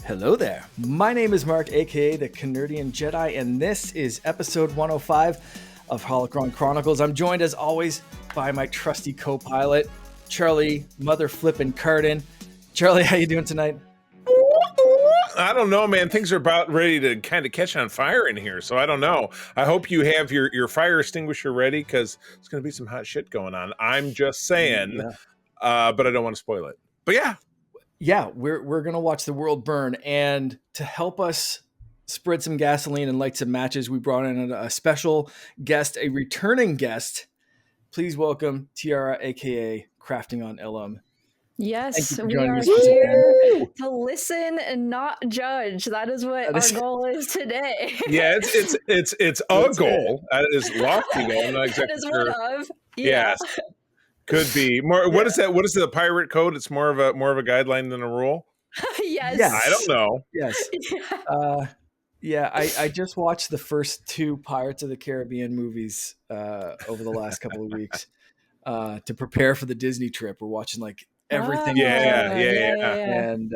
Hello there. My name is Mark, aka the Canardian Jedi, and this is episode 105 of Holocron Chronicles. I'm joined as always by my trusty co-pilot, Charlie Mother Flippin' Cardin. Charlie, how you doing tonight? I don't know, man. Things are about ready to kind of catch on fire in here, so I don't know. I hope you have your fire extinguisher ready because there's going to be some hot shit going on. I'm just saying, but I don't want to spoil it. But yeah, we're gonna watch the world burn, and to help us spread some gasoline and light some matches, we brought in a special guest, a returning guest. Please welcome Tiara, aka Crafting on Ilum. Yes, we are here to listen and not judge. That is what our goal is today. Yeah, it's a goal. That is lofty goal. I'm not exactly it is sure. One of. Yes. Could be more. What is that? What is the pirate code? It's more of a guideline than a rule. Yes. I don't know. Yes. I just watched the first two Pirates of the Caribbean movies over the last couple of weeks to prepare for the Disney trip. We're watching like everything. And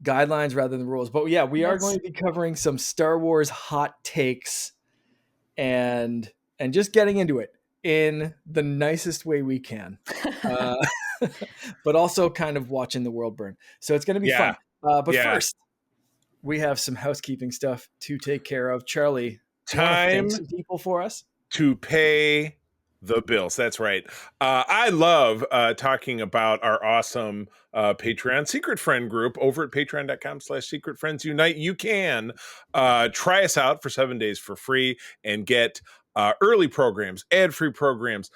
guidelines rather than rules. But yeah, we are going to be covering some Star Wars hot takes and just getting into it in the nicest way we can, but also kind of watching the world burn. So it's going to be fun. First, we have some housekeeping stuff to take care of. Charlie, time some people for us to pay the bills. That's right. I love talking about our awesome Patreon secret friend group over at patreon.com/secretfriendsunite. You can try us out for 7 days for free and get early programs, ad-free programs,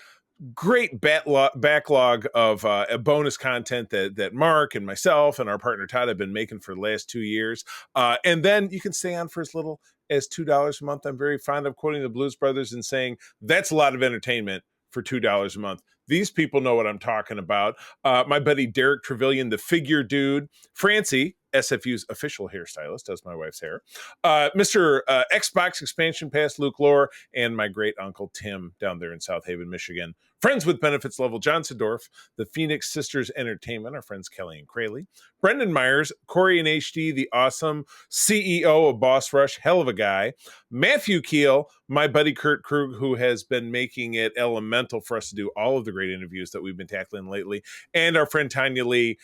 great backlog of bonus content that Mark and myself and our partner Todd have been making for the last 2 years. And then you can stay on for as little as $2 a month. I'm very fond of quoting the Blues Brothers and saying that's a lot of entertainment for $2 a month. These people know what I'm talking about. My buddy Derek Trevelyan, the figure dude, Francie, SFU's official hairstylist, does my wife's hair, Mr. Xbox Expansion Pass, Luke Lore, and my great uncle Tim down there in South Haven, Michigan. Friends with benefits level, John Sedorf, the Phoenix Sisters Entertainment, our friends Kelly and Crayley, Brendan Myers, Corey and HD, the awesome CEO of Boss Rush, hell of a guy, Matthew Keel, my buddy Kurt Krug, who has been making it elemental for us to do all of the great interviews that we've been tackling lately, and our friend Tanya Lee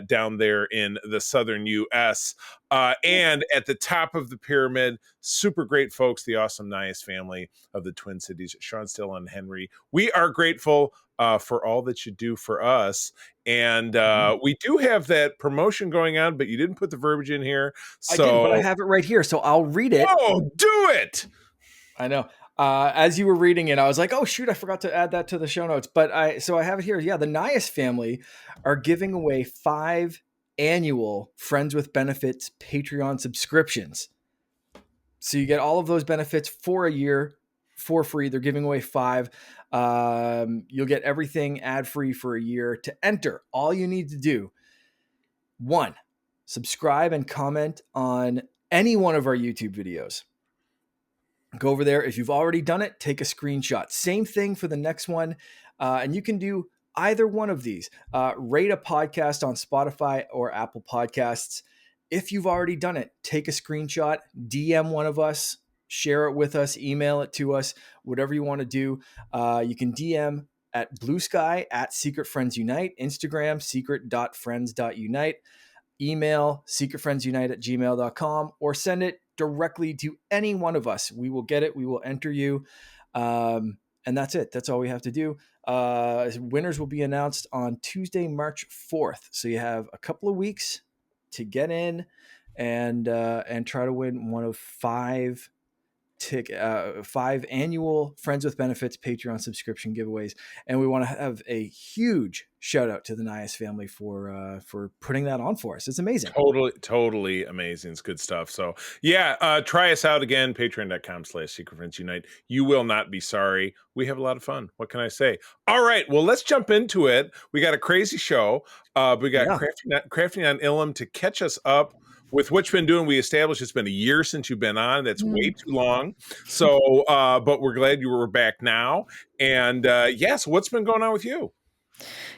down there in the southern U.S. And at the top of the pyramid, super great folks, the awesome Nias family of the Twin Cities, Sean Still and Henry. We are grateful for all that you do for us. And we do have that promotion going on, but you didn't put the verbiage in here. So I didn't, but I have it right here, so I'll read it. Oh, do it! I know. As you were reading it, I was like, oh, shoot, I forgot to add that to the show notes. But I have it here. Yeah, the Nias family are giving away 5 annual Friends with Benefits Patreon subscriptions. So you get all of those benefits for a year for free. They're giving away 5. You'll get everything ad-free for a year. To enter, all you need to do, 1, subscribe and comment on any one of our YouTube videos. Go over there. If you've already done it, take a screenshot. Same thing for the next one. And you can do either one of these. Rate a podcast on Spotify or Apple Podcasts. If you've already done it, take a screenshot, DM one of us, share it with us, email it to us, whatever you want to do. You can DM at Blue Sky at Secret Friends Unite, Instagram, secret.friends.unite, email secretfriendsunite@gmail.com, or send it directly to any one of us. We will get it. We will enter you. And that's it. That's all we have to do. Winners will be announced on Tuesday, March 4th. So you have a couple of weeks to get in and try to win one of 5 annual Friends with Benefits Patreon subscription giveaways. And we want to have a huge shout out to the Nias family for putting that on for us. It's amazing. Totally amazing. It's good stuff. So try us out again, patreon.com/secretfriendsunite. You will not be sorry. We have a lot of fun. What can I say? All right. Well, let's jump into it. We got a crazy show. We got Crafting on Ilum to catch us up with what you've been doing. We established it's been a year since you've been on. That's way too long. So, but we're glad you were back now. And so what's been going on with you?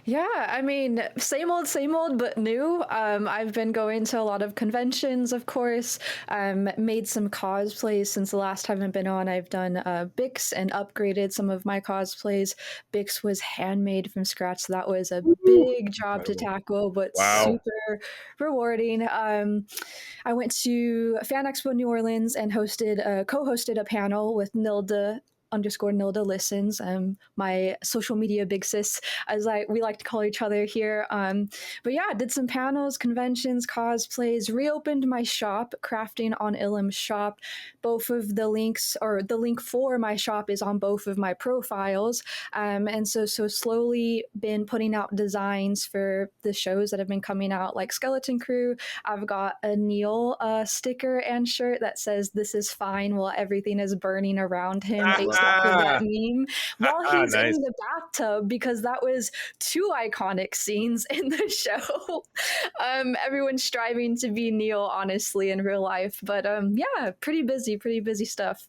Yeah, I mean, same old, but new. I've been going to a lot of conventions, of course. Made some cosplays since the last time I've been on. I've done Bix and upgraded some of my cosplays. Bix was handmade from scratch, so that was a big job to Incredible. tackle, but Wow. super rewarding. I went to Fan Expo New Orleans and co-hosted a panel with Nilda listens, my social media big sis, as we like to call each other here. But yeah, did some panels, conventions, cosplays, reopened my shop, Crafting on Ilum shop. Both of the links, or the link for my shop, is on both of my profiles. And so slowly been putting out designs for the shows that have been coming out, like Skeleton Crew. I've got a Neil sticker and shirt that says "This is fine" while everything is burning around him, except for that meme, while he's Nice. in the bathtub, because that was two iconic scenes in the show. Everyone's striving to be Neil, honestly, in real life, but yeah, pretty busy stuff.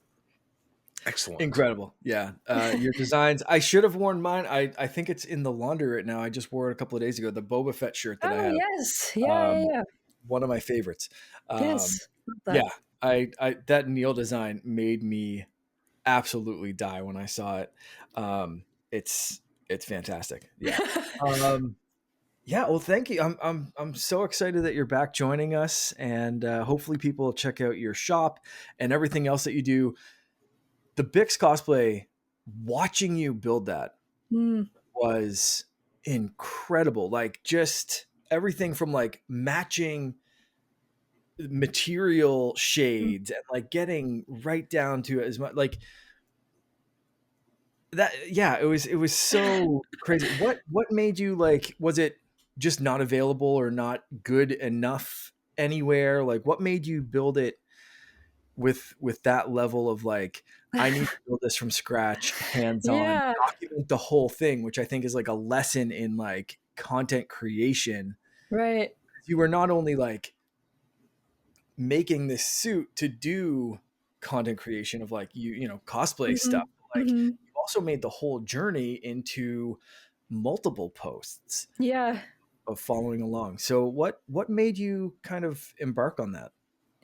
Excellent. Incredible. Yeah. Your designs. I should have worn mine. I think it's in the laundry right now. I just wore it a couple of days ago. The Boba Fett shirt that I Oh have. yes, yeah. One of my favorites. Yes, Yeah. I that Neil design made me absolutely die when I saw it. It's fantastic. Yeah. Yeah, well, thank you. I'm so excited that you're back joining us, and hopefully people will check out your shop and everything else that you do. The Bix cosplay, watching you build that was incredible. Like, just everything from like matching material shades and like getting right down to as much like that. Yeah, it was so crazy. What made you, like, was it just not available or not good enough anywhere? Like, what made you build it with that level of like, I need to build this from scratch, hands on, Yeah, document the whole thing, which I think is like a lesson in like content creation. right. You were not only like making this suit to do content creation of like you know cosplay stuff, like Mm-hmm. you also made the whole journey into multiple posts Yeah. of following along. So what made you kind of embark on that?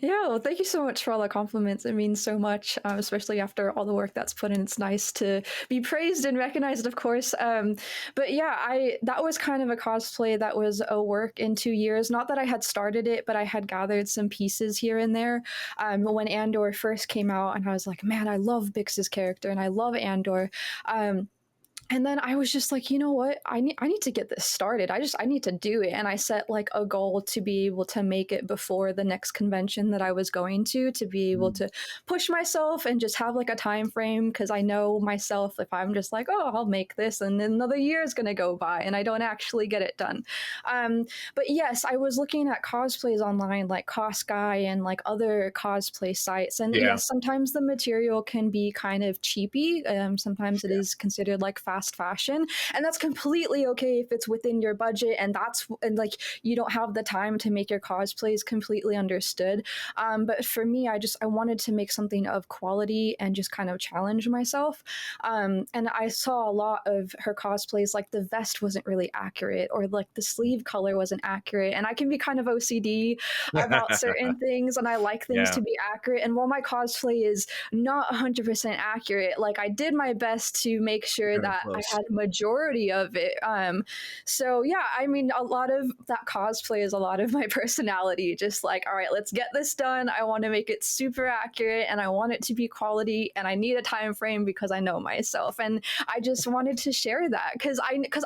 Yeah, well, thank you so much for all the compliments. It means so much, especially after all the work that's put in. It's nice to be praised and recognized, of course. But yeah, I that was kind of a cosplay that was a work in 2 years. Not that I had started it, but I had gathered some pieces here and there. When Andor first came out, and I was like, man, I love Bix's character, and I love Andor. And then I was just like, you know what? I need to get this started. I need to do it. And I set like a goal to be able to make it before the next convention that I was going to be able to push myself and just have like a time frame, because I know myself, if I'm just like, oh, I'll make this, and then another year is gonna go by and I don't actually get it done. But yes, I was looking at cosplays online, like Cosguy and like other cosplay sites. And Yeah. yes, sometimes the material can be kind of cheapy. Sometimes it is considered like fast fashion, and that's completely okay if it's within your budget, and like you don't have the time to make your cosplays completely understood. But for me, I wanted to make something of quality and just kind of challenge myself. And I saw a lot of her cosplays, like the vest wasn't really accurate, or like the sleeve color wasn't accurate, and I can be kind of OCD about certain things, and I like things Yeah. to be accurate. And while my cosplay is not 100% accurate, like I did my best to make sure Very that I close. had majority of it. So yeah, I mean, a lot of that cosplay is a lot of my personality. Just like, all right, let's get this done. I want to make it super accurate, and I want it to be quality, and I need a time frame because I know myself. And I just wanted to share that because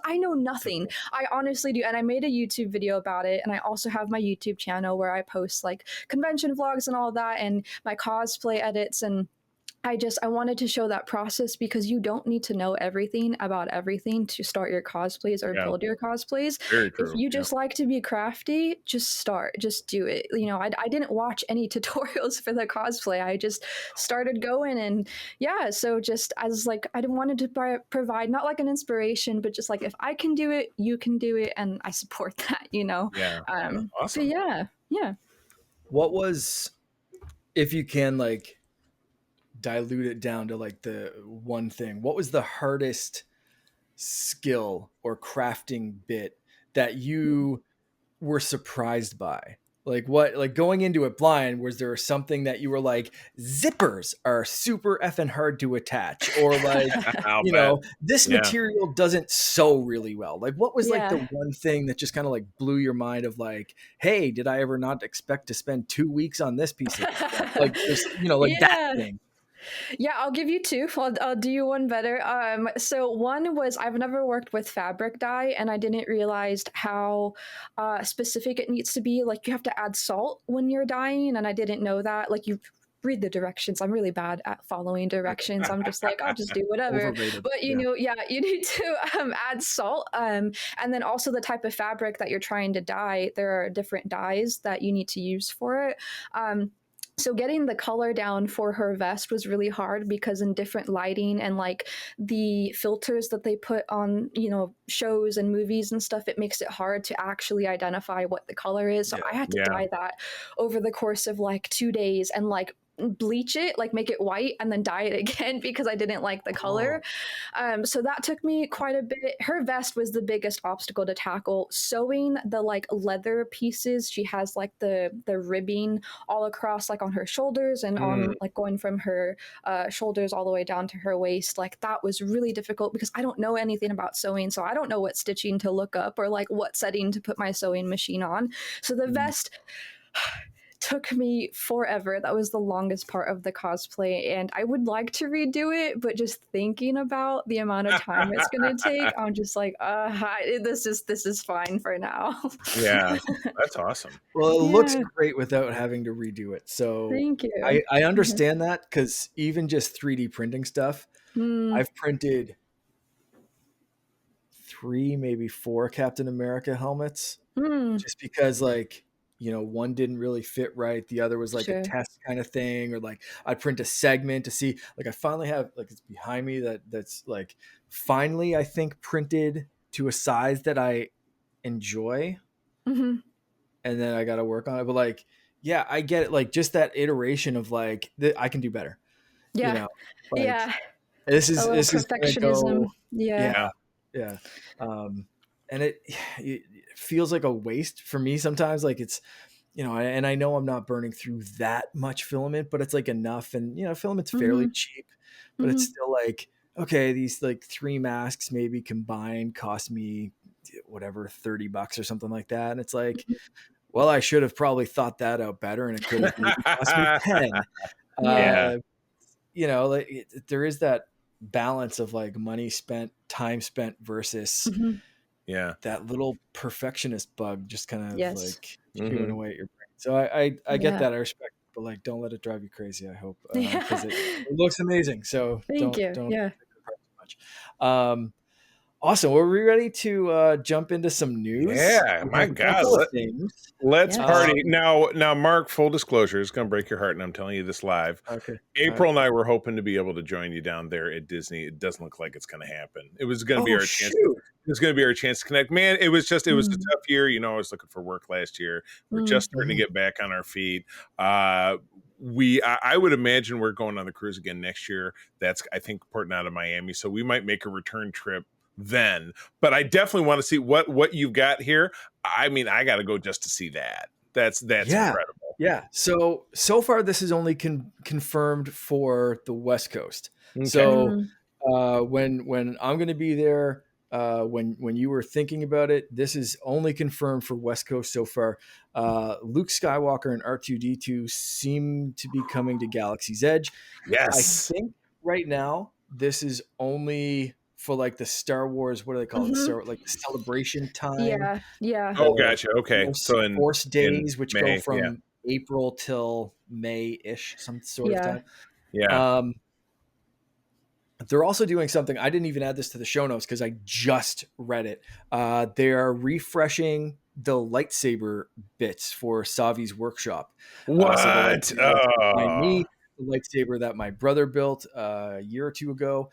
I know nothing. I honestly do. And I made a YouTube video about it, and I also have my YouTube channel where I post like convention vlogs and all that, and my cosplay edits. And I wanted to show that process, because you don't need to know everything about everything to start your cosplays or Yeah. build your cosplays. Very If true. you Yeah. just like to be crafty, just start, just do it. You know, I didn't watch any tutorials for the cosplay. I just started going, and yeah, so just as like I wanted to provide not like an inspiration, but just like, if I can do it, you can do it, and I support that, you know. Yeah. But Awesome. yeah. What was, if you can like dilute it down to like the one thing, what was the hardest skill or crafting bit that you were surprised by? Like what, like going into it blind, was there something that you were like, zippers are super effing hard to attach, or like, I'll you bet. know, this Yeah. material doesn't sew really well? Like what was like the Yeah. one thing that just kind of like blew your mind of like, hey, did I ever not expect to spend 2 weeks on this piece of stuff? Like there's, you know, like that Yeah. thing. Yeah, I'll give you two. I'll do you one better. So one was I've never worked with fabric dye, and I didn't realize how specific it needs to be. Like you have to add salt when you're dyeing, and I didn't know that. Like you read the directions. I'm really bad at following directions. I'm just like, I'll just do whatever. Overrated. But you Yeah. know, yeah, you need to add salt. And then also the type of fabric that you're trying to dye. There are different dyes that you need to use for it. So getting the color down for her vest was really hard because in different lighting and like the filters that they put on, you know, shows and movies and stuff, it makes it hard to actually identify what the color is. So Yeah. I had to Yeah. dye that over the course of like 2 days and like bleach it, like make it white and then dye it again because I didn't like the color. So that took me quite a bit. Her vest was the biggest obstacle to tackle. Sewing the like leather pieces, she has like the ribbing all across, like on her shoulders and Mm. on like going from her shoulders all the way down to her waist. Like that was really difficult because I don't know anything about sewing, so I don't know what stitching to look up or like what setting to put my sewing machine on. So the vest took me forever. That was the longest part of the cosplay, and I would like to redo it, but just thinking about the amount of time it's going to take, I'm just like, this is fine for now. Yeah. That's awesome. Well, it looks Yeah, great without having to redo it. So thank you. I understand that, because even just 3D printing stuff, Mm, I've printed 3, maybe 4 Captain America helmets, mm, just because like, you know, one didn't really fit right. The other was like a sure. test kind of thing, or like I'd print a segment to see, like I finally have, like it's behind me, that's like finally I think printed to a size that I enjoy, Hmm. and then I got to work on it. But like, yeah, I get it. Like just that iteration of like, I can do better, you Yeah, know, like yeah. this A is, little gonna go, perfectionism. Yeah. yeah, yeah. And it feels like a waste for me sometimes. Like it's, you know, and I know I'm not burning through that much filament, but it's like enough. And, you know, filament's fairly Hmm. cheap, but it's Hmm. still like, okay, these like 3 masks maybe combined cost me whatever, $30 or something like that. And it's like, well, I should have probably thought that out better, and it could have maybe cost me 10. Yeah. Yeah. You know, like there is that balance of like money spent, time spent versus Hmm. Yeah. that little perfectionist bug just kind of Yes. like chewing Mhm. away at your brain. So I get Yeah. that. I respect it, but like, don't let it drive you crazy, I hope, because Yeah. it looks amazing. So Thank you. don't Yeah. take it apart too much. Awesome. Well, are we ready to jump into some news? Yeah, We my have a God. couple of things. Let's Yes. party. Now, Mark, full disclosure, it's going to break your heart, and I'm telling you this live. Okay. April and I were hoping to be able to join you down there at Disney. It doesn't look like it's going to happen. It was going to be Oh our chance. shoot. It was going to be our chance to connect. Man, it was a Mm, tough year. You know, I was looking for work last year. We're mm, just starting to get back on our feet. I would imagine we're going on the cruise again next year. That's, I think, porting out of Miami. So we might make a return trip then. But I definitely want to see what you've got here. I mean, I got to go just to see that. That's Yeah. incredible. Yeah. So far, this is only confirmed for the West Coast. Okay. So mm. when I'm going to be there, when you were thinking about it, this is only confirmed for West Coast so far. Luke Skywalker and R2D2 seem to be coming to Galaxy's Edge. I Yes. think right now this is only for like the Star Wars. What do they call it? Mhm. Like the celebration time. Yeah. Yeah. Oh, gotcha. Okay. So Force in days, which go May, yeah. from April till May-ish, some sort of Yeah. time. Yeah. They're also doing something. I didn't even add this to the show notes because I just read it. They are refreshing the lightsaber bits for Savi's workshop. What? So the lightsaber that's behind Oh. me, the lightsaber that my brother built a year or two ago.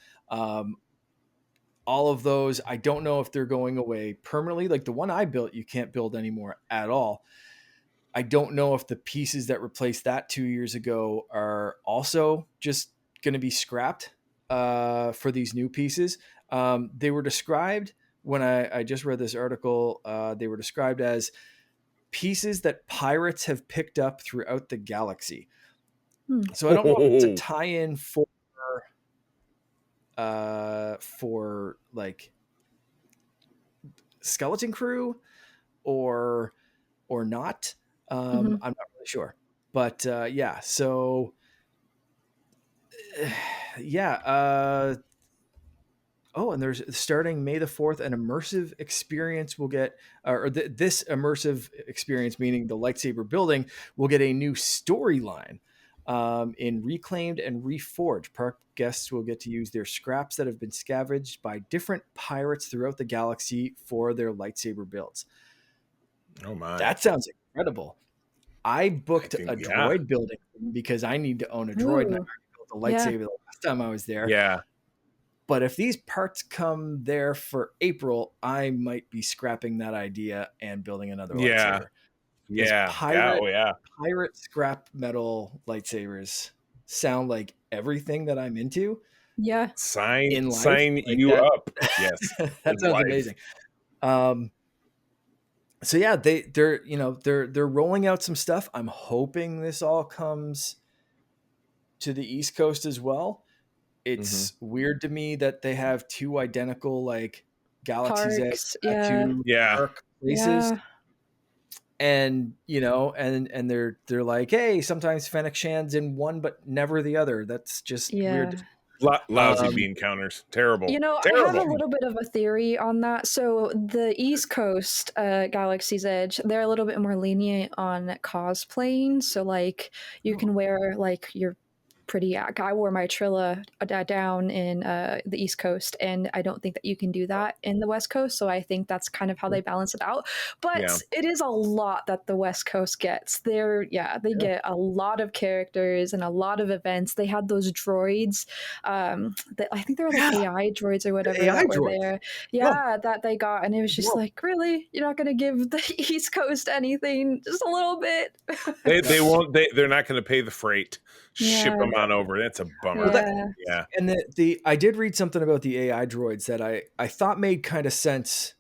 All of those, I don't know if they're going away permanently. Like the one I built, you can't build anymore at all. I don't know if the pieces that replaced that 2 years ago are also just going to be scrapped. for these new pieces. They were described when I just read this article. They were described as pieces that pirates have picked up throughout the galaxy. So I don't know if it's a tie-in for like Skeleton Crew or not. I'm not really sure, but yeah. So yeah. Oh, and there's starting May the 4th, an immersive experience will get, this immersive experience, meaning the lightsaber building, will get a new storyline in Reclaimed and Reforged. Park guests will get to use their scraps that have been scavenged by different pirates throughout the galaxy for their lightsaber builds. Oh my. That sounds incredible. I booked a droid building because I need to own a droid, and I built a lightsaber the last time I was there. Yeah. But if these parts come there for April, I might be scrapping that idea and building another lightsaber. Yeah. Pirate scrap metal lightsabers sound like everything that I'm into. Yeah. Sign like you that. up. Yes. That sounds amazing. So yeah, they're rolling out some stuff. I'm hoping this all comes to the East Coast as well. It's weird to me that they have two identical like Galaxy's Edge park places. And and they're like, hey, sometimes Fennec Shan's in one but never the other. That's just weird. Lousy bean counters. Terrible. Terrible. I have a little bit of a theory on that. So the East Coast Galaxy's Edge, they're a little bit more lenient on cosplaying. So like you can wear like your pretty I wore my Trilla down in the East Coast, and I don't think that you can do that in the West Coast, so I think that's kind of how they balance it out. But it is a lot that the West Coast gets. They get a lot of characters and a lot of events. They had those droids that I think they were like AI droids or whatever that were there. That they got, and it was just like, really? You're not going to give the East Coast anything? Just a little bit? They won't. They're not going to pay the freight. Ship them on over. That's a bummer. And I did read something about the AI droids that I thought made kind of sense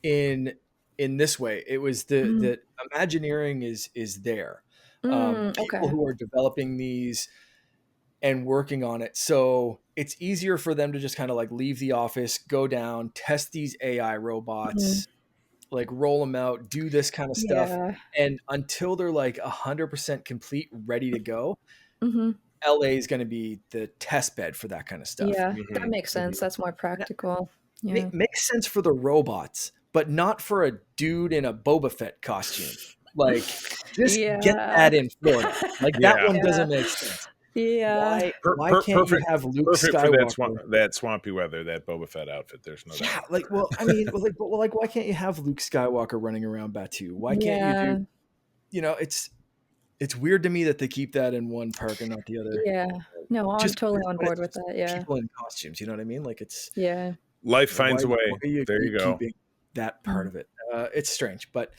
in this way. It was the Imagineering is there. People who are developing these and working on it. So it's easier for them to just kind of like leave the office, go down, test these AI robots, like roll them out, do this kind of stuff. And until they're like 100% complete, ready to go, LA is going to be the test bed for that kind of stuff. Yeah, that makes sense. That's more practical. Makes sense for the robots, but not for a dude in a Boba Fett costume. Like, just get that in Florida. Like, that one doesn't make sense. Yeah. Why can't you have Luke Skywalker for that swampy weather, that Boba Fett outfit? There's no doubt. Like, well, I mean, why can't you have Luke Skywalker running around Batuu? Why can't you do? It's weird to me that they keep that in one park and not the other. Yeah. No, I'm totally on board with that. Yeah. People in costumes, you know what I mean? Like, it's life finds a way. There you go. Keeping that part of it. It's strange, but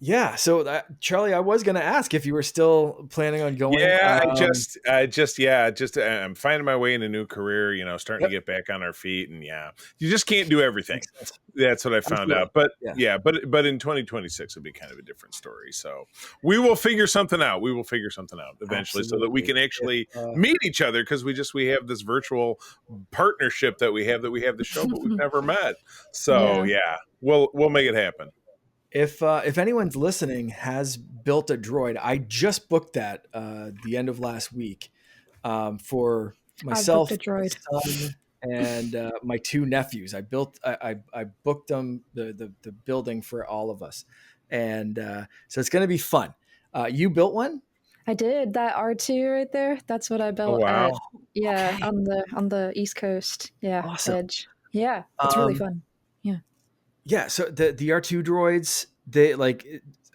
yeah. So Charlie, I was going to ask if you were still planning on going. Yeah, I'm finding my way in a new career, starting to get back on our feet, and you just can't do everything. That's what I found out. But but in 2026 it'll be kind of a different story. So we will figure something out. Eventually, so that we can actually meet each other, because we have this virtual partnership that we have the show, but we've never met. So we'll make it happen. If anyone's listening has built a droid, I just booked that the end of last week for myself, my son, and my two nephews. I booked them the building for all of us, and so it's going to be fun. You built one? I did. That R2 right there. That's what I built. Oh, wow. On the East Coast. Yeah, awesome. Edge. Yeah, it's really fun. Yeah, so the R2 droids, they like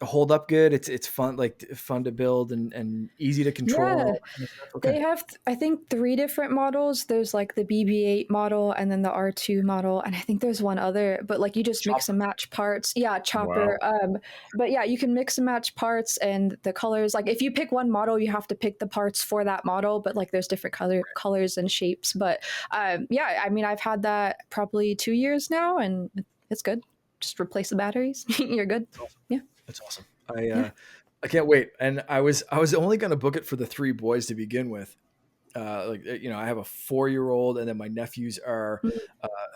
hold up good? It's fun, like fun to build and easy to control and Yeah, all that kind of stuff. Okay. they have, I think, 3 different models. There's like the BB-8 model and then the R2 model, and I think there's one other, but like you just mix and Chopper. match parts. Yeah, Wow. Chopper. But yeah, you can mix and match parts and the colors. Like if you pick one model, you have to pick the parts for that model, but like there's different colors and shapes. But yeah, I mean, I've had that probably 2 years now, and it's good. Just replace the batteries. You're good. Yeah. That's awesome. Yeah. I can't wait. And I was only going to book it for the 3 boys to begin with. Like, you know, I have a 4-year-old and then my nephews are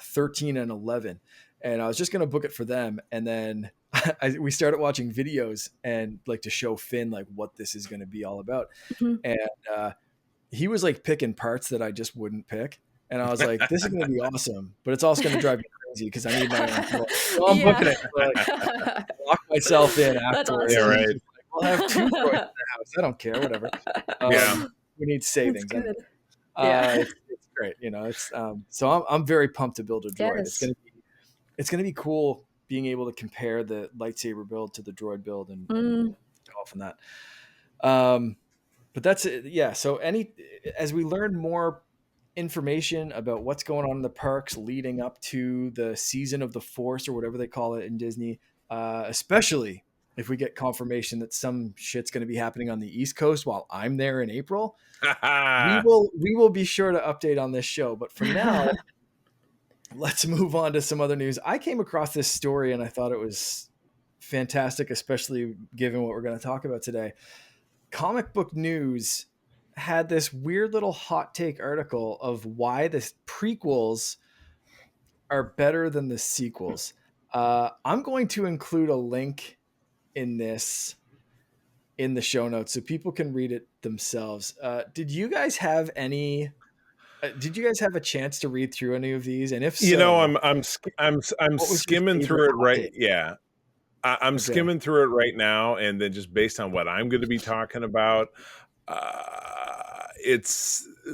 13 and 11. And I was just going to book it for them. And then we started watching videos and like to show Finn like what this is going to be all about. Mhm. And he was like picking parts that I just wouldn't pick. And I was like, this is going to be awesome, but it's also going to drive me crazy because I need my own floor. So I'm booking it. So, like, lock myself in afterwards. Yeah, awesome. right. We'll have 2 droids in the house. I don't care, whatever. Yeah. We need savings. That's good. It's great. You know, it's so I'm very pumped to build a droid. Yes. It's gonna be cool being able to compare the lightsaber build to the droid build and Mm. go off on that. But that's it. Yeah. So as we learn more information about what's going on in the parks leading up to the season of the Force or whatever they call it in Disney, especially if we get confirmation that some shit's going to be happening on the East Coast while I'm there in April, we will be sure to update on this show. But for now, let's move on to some other news. I came across this story and I thought it was fantastic, especially given what we're going to talk about today. Comic Book News had this weird little hot take article of why the prequels are better than the sequels. I'm going to include a link in this in the show notes so people can read it themselves. Did you guys have any? Did you guys have a chance to read through any of these? And if so, You know, I'm skimming through it right. Yeah, I'm Okay. skimming through it right now, and then just based on what I'm going to be talking about,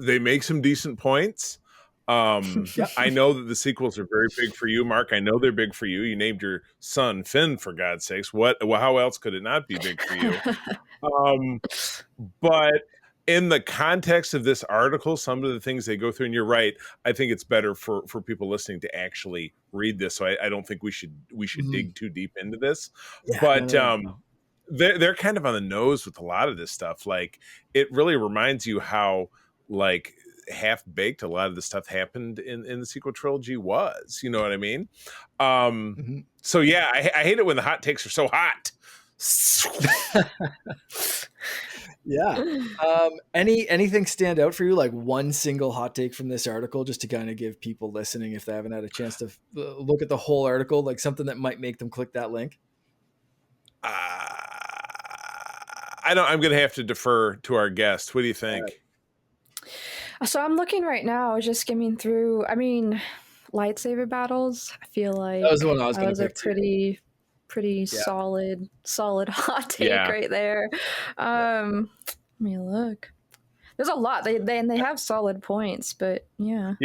they make some decent points. Yep. I know that the sequels are very big for you, Mark. I know they're big for you. You named your son Finn, for God's sakes. How else could it not be big for you? But in the context of this article, some of the things they go through, and you're right, I think it's better for people listening to actually read this. So I don't think we should dig too deep into this. Yeah, But no. they're kind of on the nose with a lot of this stuff. Like, it really reminds you how like half baked a lot of the stuff happened in the sequel trilogy was. You know what I mean? So yeah, I hate it when the hot takes are so hot. Yeah. Anything stand out for you? Like one single hot take from this article, just to kind of give people listening, if they haven't had a chance to look at the whole article, like something that might make them click that link. I'm going to have to defer to our guest. What do you think? So I'm looking right now, just skimming through. I mean, lightsaber battles. I feel like That was the one I was that going was to a pick. pretty solid hot take right there. Let me look. There's a lot. They have solid points, but yeah.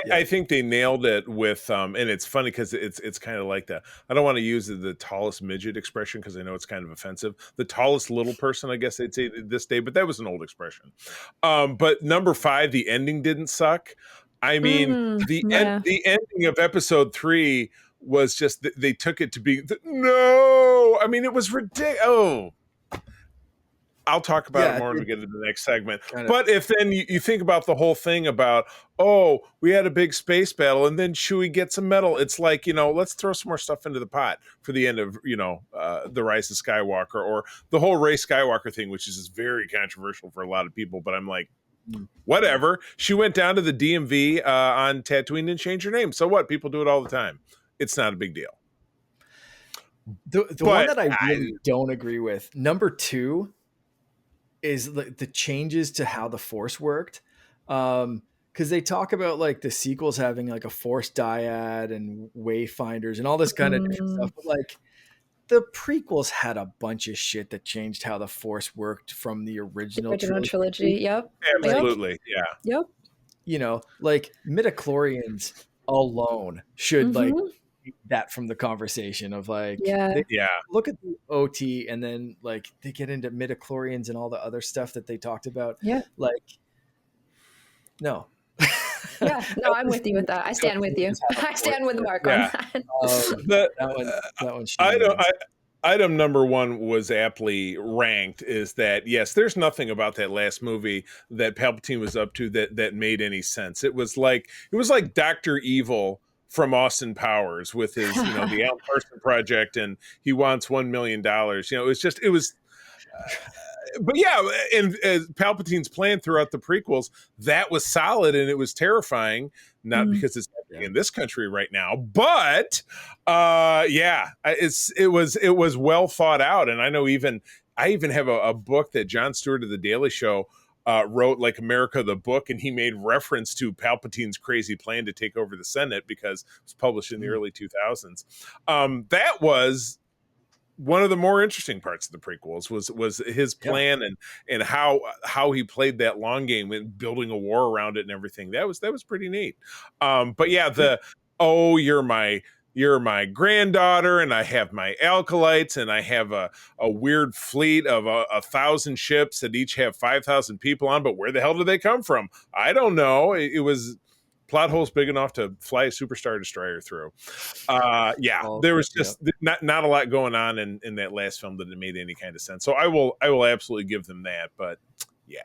I think they nailed it with and it's funny because it's kind of like that. I don't want to use the tallest midget expression because I know it's kind of offensive. The tallest little person, I guess they'd say this day, but that was an old expression. But number 5, the ending didn't suck. I mean, the ending of episode 3 was just they took it to be no. I mean, it was ridiculous. Oh. I'll talk about it more when we get into the next segment. But if then you think about the whole thing about, we had a big space battle and then Chewie gets a medal. It's like, let's throw some more stuff into the pot for the end of, The Rise of Skywalker, or the whole Rey Skywalker thing, which is just very controversial for a lot of people. But I'm like, whatever. She went down to the DMV on Tatooine and changed her name. So what? People do it all the time. It's not a big deal. The one that I really don't agree with, number 2, is the changes to how the Force worked. Because they talk about like the sequels having like a Force dyad and wayfinders and all this kind of different stuff. But like the prequels had a bunch of shit that changed how the Force worked from the original trilogy. Yep. Absolutely. Yep. Like midichlorians alone should like that from the conversation of like, Yeah. they Yeah. look at the OT and then like they get into midichlorians and all the other stuff that they talked about. Yeah. Like, no. Yeah. No, I'm with you with that. I stand with you. I stand with Mark on that. That one. Item number one was aptly ranked is that, yes, there's nothing about that last movie that Palpatine was up to that made any sense. It was like Dr. Evil from Austin Powers with his, the Alan Parsons Project, and he wants $1 million. But yeah, and Palpatine's plan throughout the prequels, that was solid and it was terrifying, not because it's happening in this country right now, but it was well thought out. And I know I even have a book that Jon Stewart of The Daily Show wrote, like America the Book, and he made reference to Palpatine's crazy plan to take over the Senate because it was published in the early 2000s. That was one of the more interesting parts of the prequels was his plan and how he played that long game and building a war around it and everything. That was pretty neat. But yeah, you're my granddaughter and I have my acolytes and I have a weird fleet of 1,000 ships that each have 5,000 people on, but where the hell did they come from? I don't know. It was plot holes big enough to fly a superstar destroyer through. There was just not a lot going on in that last film that it made any kind of sense. So I will absolutely give them that. But yeah,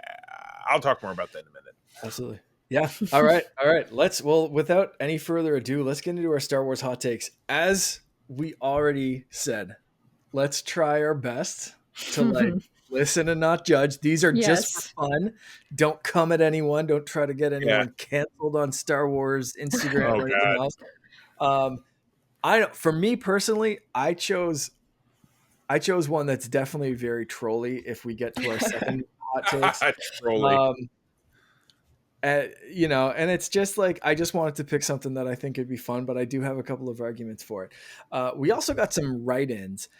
I'll talk more about that in a minute. Absolutely. Yeah. All right. Without any further ado, let's get into our Star Wars hot takes. As we already said, let's try our best to listen and not judge. These are just for fun. Don't come at anyone. Don't try to get anyone canceled on Star Wars Instagram or anything else. For me personally, I chose one that's definitely very trolly. If we get to our second hot takes, trolly. And it's just like, I just wanted to pick something that I think would be fun, but I do have a couple of arguments for it. We also got some write-ins.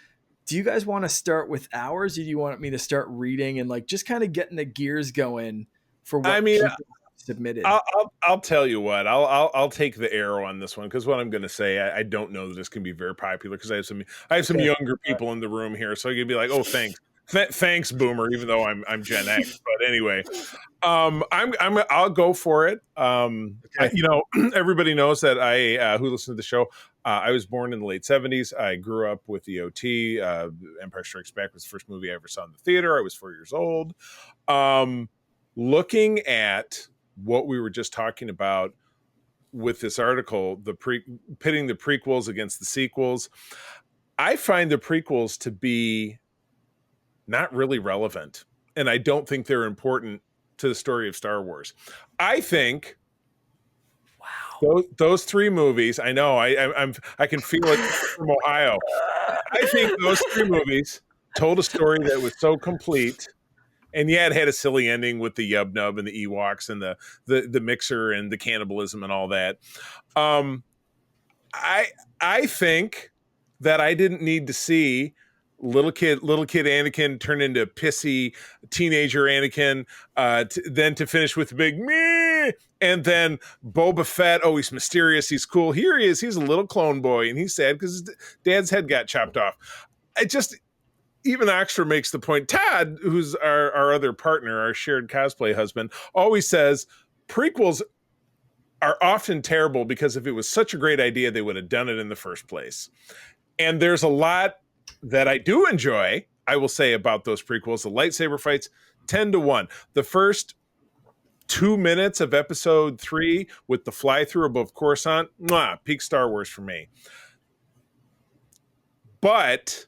Do you guys want to start with ours, or do you want me to start reading and like just kind of getting the gears going for what people submitted? I'll tell you what. I'll take the arrow on this one because what I'm going to say, I don't know that this can be very popular because I have some younger people in the room here, so you'd be like, oh, thanks. Thanks, Boomer, even though I'm Gen X. But anyway, I'll go for it. Everybody knows that who listened to the show, I was born in the late 70s. I grew up with the OT. Empire Strikes Back was the first movie I ever saw in the theater. I was 4 years old. Looking at what we were just talking about with this article, pitting the prequels against the sequels, I find the prequels to be not really relevant, and I don't think they're important to the story of Star Wars. I think those three movies, I know I can feel it from Ohio. I think those three movies told a story that was so complete, and it had a silly ending with the Yub Nub and the Ewoks and the mixer and the cannibalism and all that. I think that I didn't need to see little kid Anakin turn into pissy teenager Anakin, then to finish with the big meh, and then Boba Fett, oh, he's mysterious, he's cool, here he is, he's a little clone boy and he's sad because his dad's head got chopped off. Even Oxford makes the point. Todd, who's our other partner, our shared cosplay husband, always says prequels are often terrible because if it was such a great idea, they would have done it in the first place. And there's a lot that I do enjoy, I will say, about those prequels. The lightsaber fights, 10-1. The first 2 minutes of episode 3 with the fly through above Coruscant, peak Star Wars for me. But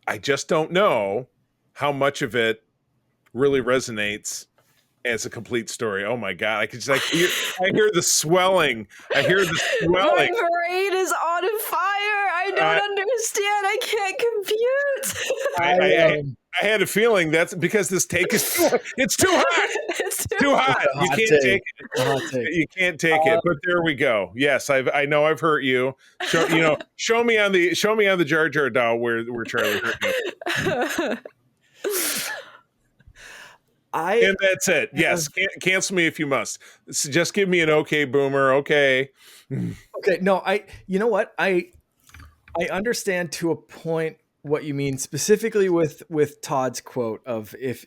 I just don't know how much of it really resonates as a complete story. Oh my God. I hear the swelling. I hear the swelling. My brain is on fire. I don't understand. I can't compute. I had a feeling that's because this take is it's too hot. It's too hot. You can't take it. You can't take it. But there we go. Yes, I know I've hurt you. Show me on the Jar Jar doll where Charlie hurt me. And that's it. Yes, cancel me if you must. Just give me an okay, boomer. Okay. Okay, no, you know what? I understand to a point what you mean, specifically with Todd's quote of if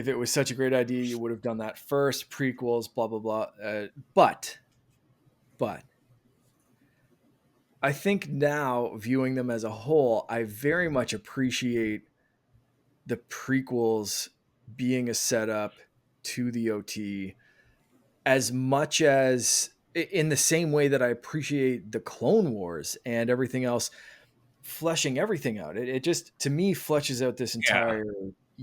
it was such a great idea, you would have done that first, prequels, blah blah blah. But I think now, viewing them as a whole, I very much appreciate the prequels being a setup to the OT as much as, in the same way that I appreciate the Clone Wars and everything else, fleshing everything out. It just, to me, fleshes out this entire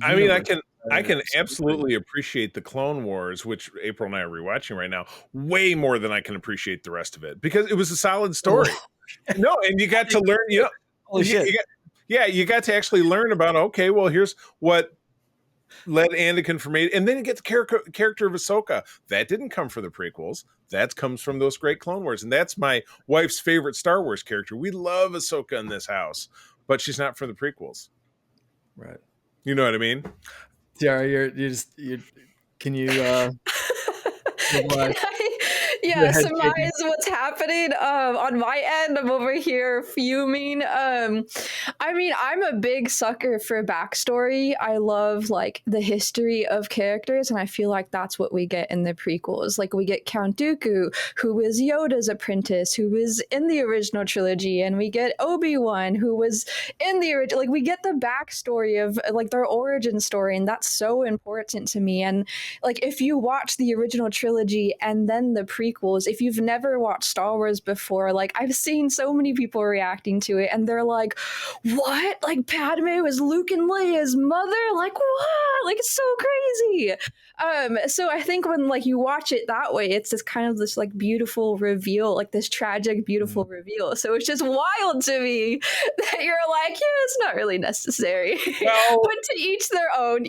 I mean, universe. I can absolutely appreciate the Clone Wars, which April and I are rewatching right now, way more than I can appreciate the rest of it, because it was a solid story. No, and you got to learn, Holy shit. You got to actually learn about, okay, well, here's what led Anakin from it, and then you get the character of Ahsoka. That didn't come from the prequels. That comes from those great Clone Wars, and that's my wife's favorite Star Wars character. We love Ahsoka in this house, but she's not from the prequels. Right. You know what I mean? Tiara, can you surmise what's happening on my end? I'm over here fuming. I mean, I'm a big sucker for backstory. I love like the history of characters, and I feel like that's what we get in the prequels. Like we get Count Dooku, who was Yoda's apprentice, who was in the original trilogy, and we get Obi-Wan, who was in the original. Like we get the backstory of like their origin story, and that's so important to me. And like if you watch the original trilogy and then the prequels, if you've never watched Star Wars before, like I've seen so many people reacting to it and they're like, what? Like Padme was Luke and Leia's mother? Like what? Like it's so crazy. So I think when like you watch it that way, it's just kind of this like beautiful reveal, like this tragic, beautiful reveal. So it's just wild to me that you're like, yeah, it's not really necessary. Well, but to each their own,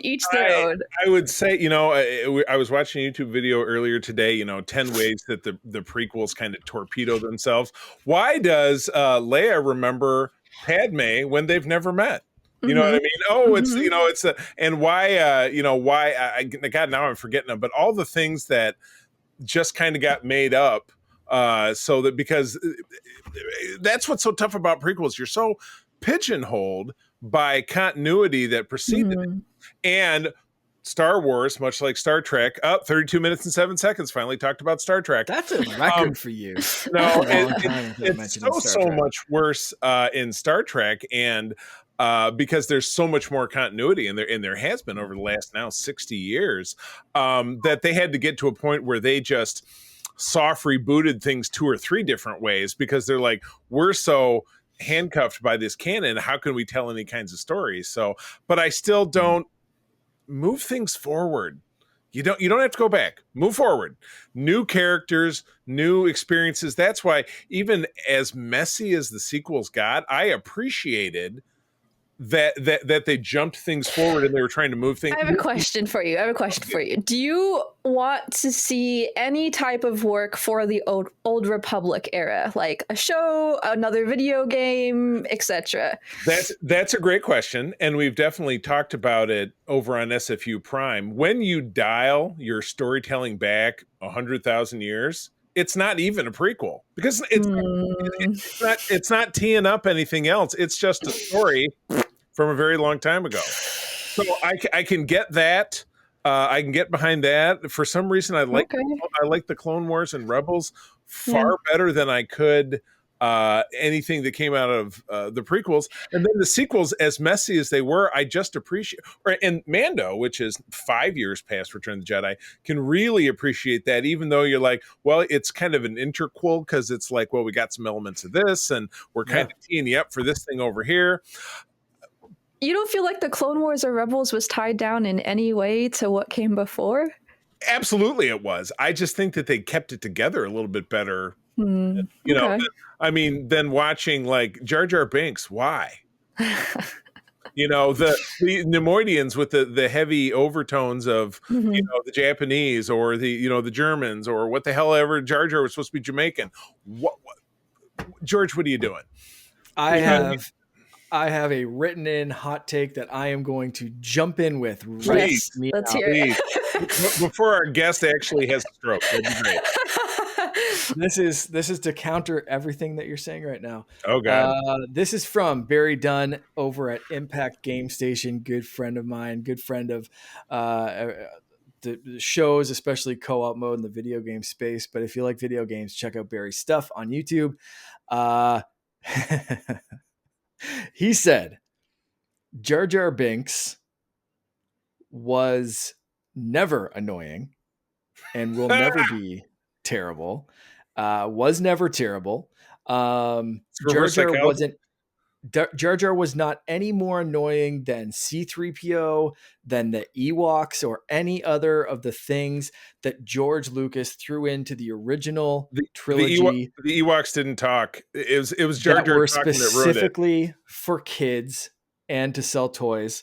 I would say, I was watching a YouTube video earlier today, 10 ways that the prequels kind of torpedo themselves. Why does Leia remember Padme when they've never met? You know what I mean? Oh, it's, it's and why, God, now I'm forgetting them, but all the things that just kind of got made up. So that, because that's what's so tough about prequels. You're so pigeonholed by continuity that preceded it. And Star Wars, much like Star Trek, 32 minutes and 7 seconds, finally talked about Star Trek. That's a record for you. No, it's so much worse in Star Trek, and because there's so much more continuity, and there has been over the last now 60 years, that they had to get to a point where they just soft rebooted things 2 or 3 different ways, because they're like, we're so handcuffed by this canon, how can we tell any kinds of stories? So, but I still don't move things forward. You don't have to go back. Move forward. New characters, new experiences. That's why, even as messy as the sequels got, I appreciated that they jumped things forward and they were trying to move things. I have a question for you. Do you want to see any type of work for the old Republic era, like a show, another video game, etc.? That's a great question, and we've definitely talked about it over on SFU Prime. When you dial your storytelling back 100,000 years, it's not even a prequel, because it's not teeing up anything else. It's just a story from a very long time ago. So I can get that. I can get behind that. For some reason, I like the Clone Wars and Rebels far better than I could anything that came out of the prequels. And then the sequels, as messy as they were, I just appreciate. And Mando, which is 5 years past Return of the Jedi, can really appreciate that, even though you're like, well, it's kind of an interquel, because it's like, well, we got some elements of this, and we're kind of teeing you up for this thing over here. You don't feel like the Clone Wars or Rebels was tied down in any way to what came before? Absolutely it was. I just think that they kept it together a little bit better. You know, I mean, than watching like Jar Jar Binks. Why? The Nemoidians with the heavy overtones of the Japanese, or the Germans, or what the hell ever. Jar Jar was supposed to be Jamaican. What George, what are you doing? I I have a written in hot take that I am going to jump in with. Please, let's hear it. Before our guest actually has a stroke. That'd be great. This is to counter everything that you're saying right now. Oh God. This is from Barry Dunn over at Impact Game Station. Good friend of mine, good friend of the shows, especially co-op mode in the video game space. But if you like video games, check out Barry's stuff on YouTube. He said, Jar Jar Binks was never annoying and will never be terrible. Was never terrible. Jar Jar was not any more annoying than C-3PO, than the Ewoks, or any other of the things that George Lucas threw into the original trilogy. The Ewoks didn't talk. It was Jar Jar were talking that ruined it. specifically for kids and to sell toys.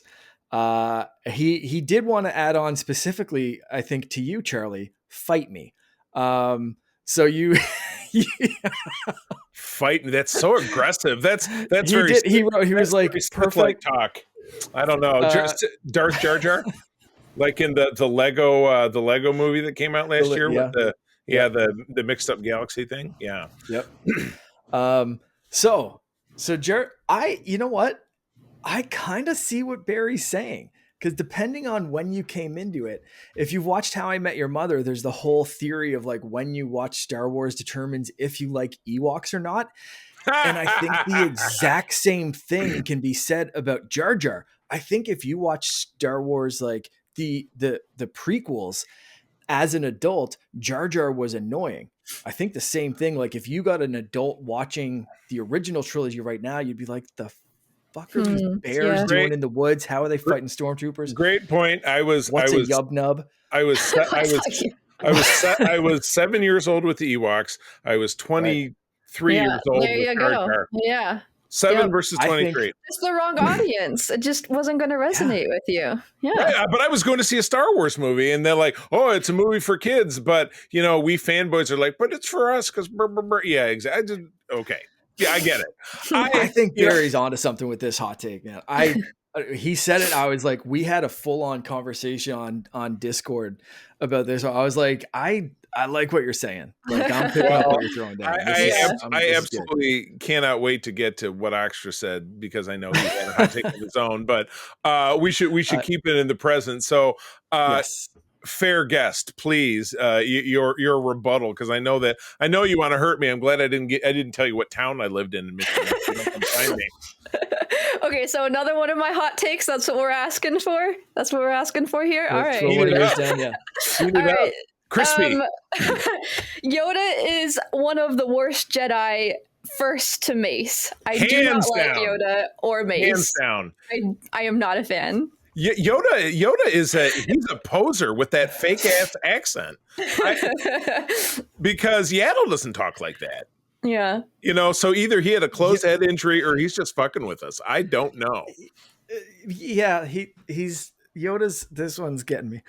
He did want to add on specifically, I think, to you, Charlie, fight me. So you fight me. That's so aggressive. That's he very. Did, he wrote. He was like perfect talk. I don't know. Darth Jar Jar, like in the Lego movie that came out last year with the mixed up galaxy thing. Yeah. Yep. So you know what? I kind of see what Barry's saying. Because depending on when you came into it, if you've watched How I Met Your Mother, there's the whole theory of like when you watch Star Wars determines if you like Ewoks or not. And I think the exact same thing can be said about Jar Jar. I think if you watch Star Wars, like the prequels as an adult, Jar Jar was annoying. I think the same thing. Like if you got an adult watching the original trilogy right now, you'd be like, the fuck are these bears doing in the woods? How are they fighting stormtroopers? Great point. What's a yub nub? I was 7 years old with the Ewoks. I was 23 years old. There you go. Yeah. 7 versus 23. It's the wrong audience. It just wasn't going to resonate with you. Yeah. But I was going to see a Star Wars movie, and they're like, "Oh, it's a movie for kids." But we fanboys are like, "But it's for us," because yeah, exactly. Okay. Yeah, I get it. I think Barry's onto something with this hot take, man. He said it. I was like, we had a full on conversation on Discord about this. I was like, I like what you're saying. Like, I'm picking up what you're throwing down. I absolutely cannot wait to get to what Oxtra said, because I know he had a hot take of his own. But we should keep it in the present. So. Yes. Fair guest, please. Your rebuttal, because I know you want to hurt me. I'm glad I didn't tell you what town I lived in Michigan. So don't come find me. Okay, so another one of my hot takes. That's what we're asking for. That's what we're asking for here. All right. All right. Crispy. Yoda is one of the worst Jedi first to Mace. I do not like Yoda or Mace. Hands down. I am not a fan. Yoda is he's a poser with that fake ass accent, because Yaddle doesn't talk like that. Yeah, so either he had a closed head injury or he's just fucking with us. I don't know. Yeah, he's Yoda's. This one's getting me.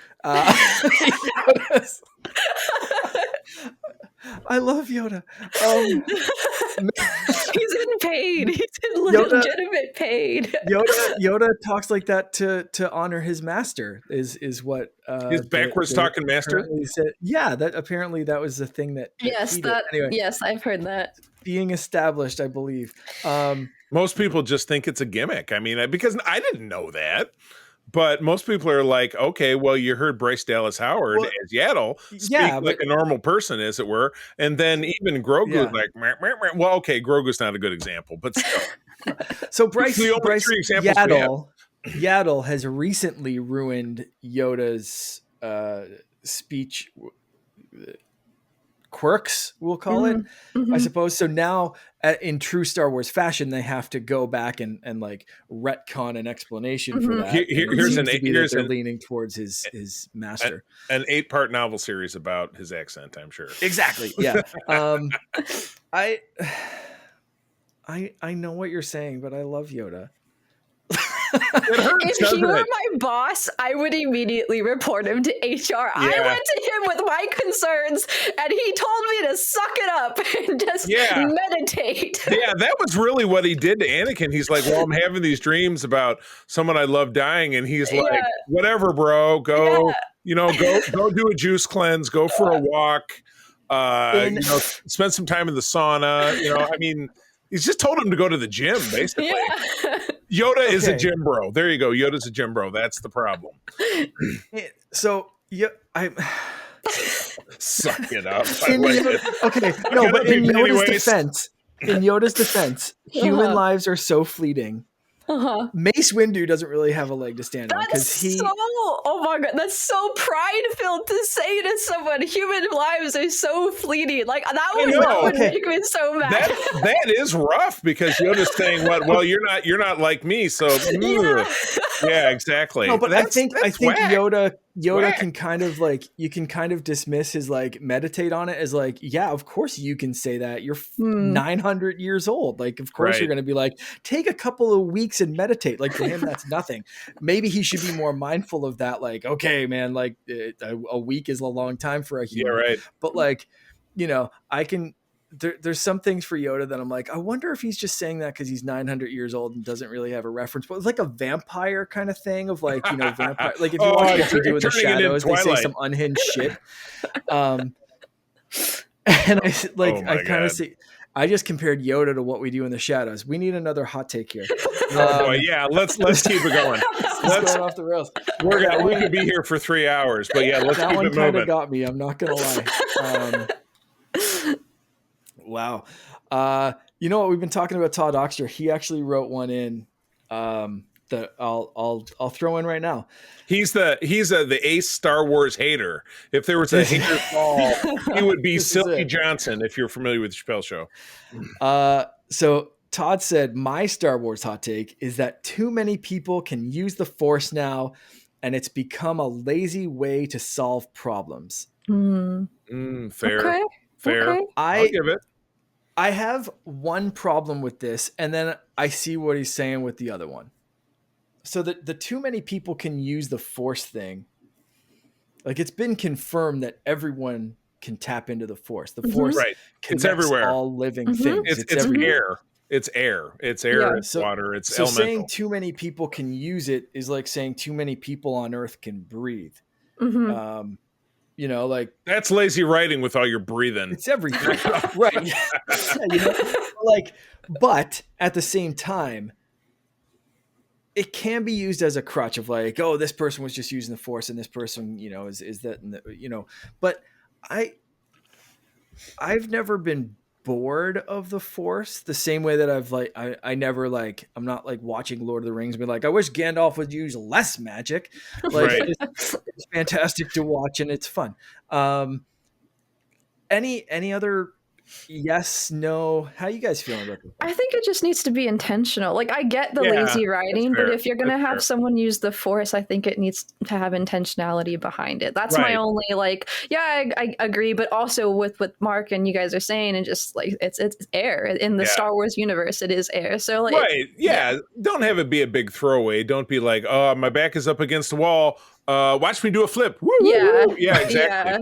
I love Yoda. He's in pain. He's in legitimate pain. Yoda talks like that to honor his master. Is what his backwards talking master said. Yeah, that was the thing that. Yes, anyway, yes, I've heard that being established. I believe. Most people just think it's a gimmick. I mean, because I didn't know that. But most people are like, okay, well, you heard Bryce Dallas Howard as Yaddle speak like a normal person, as it were. And then even Grogu is like, meh, meh, meh. Well, okay, Grogu's not a good example, but still. So Bryce Yaddle has recently ruined Yoda's speech quirks, we'll call it, I suppose. So now, in true Star Wars fashion, they have to go back and like retcon an explanation for that. They're leaning towards his master. An 8-part novel series about his accent, I'm sure. Exactly. Yeah. I know what you're saying, but I love Yoda. It hurts, If doesn't he were it? my boss, I would immediately report him to HR. I Yeah. went to him with my concerns, and he told me to suck it up and just Yeah. meditate. Yeah, that was really what he did to Anakin. He's like, well, I'm having these dreams about someone I love dying, and he's like, Yeah. whatever, bro, go, Yeah. go do a juice cleanse, go for a walk, spend some time in the sauna. I mean, he's just told him to go to the gym, basically. Yeah. Yoda is a gym bro. There you go. Yoda's a gym bro. That's the problem. So yeah, Suck it up. in Yoda's defense, human lives are so fleeting. Mace Windu doesn't really have a leg to stand on because oh my god, that's so pride-filled to say to someone. Human lives are so fleeting. Like that would make me so mad. That is rough because Yoda's saying, "What? Well, you're not like me, so yeah, exactly." No, but I think whack. Yoda can kind of like, you can kind of dismiss his like meditate on it as like, yeah, of course you can say that. You're 900 years old. Like, of course you're going to be like, take a couple of weeks and meditate. Like for him, that's nothing. Maybe he should be more mindful of that. Like, okay, man, like a week is a long time for a human. Yeah, right. But like, I can. There's some things for Yoda that I'm like, I wonder if he's just saying that because he's 900 years old and doesn't really have a reference. But it's like a vampire kind of thing of like, vampire. Like if you watch what they do in the shadows, they say some unhinged shit. And I kind of see. I just compared Yoda to what we do in the shadows. We need another hot take here. Yeah, let's keep it going. Let's going off the rails. We could be here for 3 hours, but yeah, let's keep it moving. That one kind of got me. I'm not gonna lie. Wow. You know what? We've been talking about Todd Oxter. He actually wrote one in that I'll throw in right now. He's the ace Star Wars hater. If there was a hater fall, he would be Silky Johnson, if you're familiar with the Chappelle Show. So Todd said, my Star Wars hot take is that too many people can use the Force now, and it's become a lazy way to solve problems. Fair. Okay. Fair. Okay. I'll give it. I have one problem with this, and then I see what he's saying with the other one. So the too many people can use the Force thing. Like, it's been confirmed that everyone can tap into the Force. The Force connects everywhere. All living things. It's air. It's air. It's air. It's water. It's elemental. So saying too many people can use it is like saying too many people on Earth can breathe. Like that's lazy writing with all your breathing. It's everything, right? But at the same time, it can be used as a crutch of like, oh, this person was just using the Force, and this person, is that, But I've never been bored of the Force the same way that I'm not like watching Lord of the Rings and be like, I wish Gandalf would use less magic. Like it's fantastic to watch and it's fun. Any other yes, no? How you guys feeling about this? I think it just needs to be intentional. Like, I get the lazy writing, but if you're going to have someone use the Force, I think it needs to have intentionality behind it. That's my only, I agree, but also with what Mark and you guys are saying, and just like, it's air. In the Star Wars universe, it is air. So don't have it be a big throwaway. Don't be like, oh, my back is up against the wall. Watch me do a flip. Woo, woo, woo. Yeah, exactly. Yeah.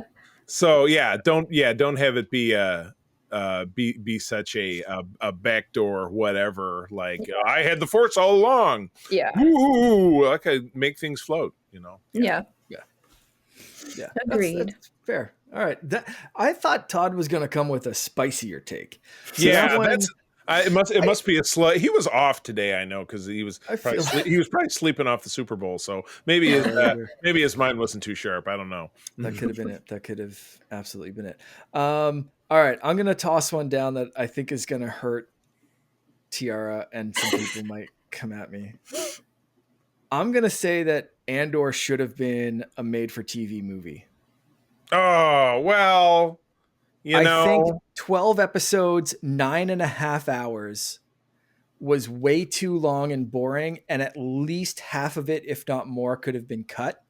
So don't have it be such a backdoor whatever. Like I had the Force all along. Yeah. Ooh, I could make things float. Yeah. Agreed. That's fair. All right. I thought Todd was going to come with a spicier take. So it must be a slight. He was off today, I know, because he was probably sleeping off the Super Bowl. So maybe his mind wasn't too sharp. I don't know. That could have been it. That could have absolutely been it. All right, I'm gonna toss one down that I think is gonna hurt Tiara, and some people might come at me. I'm gonna say that Andor should have been a made-for-TV movie. Oh well. I think 12 episodes, 9.5 hours was way too long and boring, and at least half of it, if not more, could have been cut.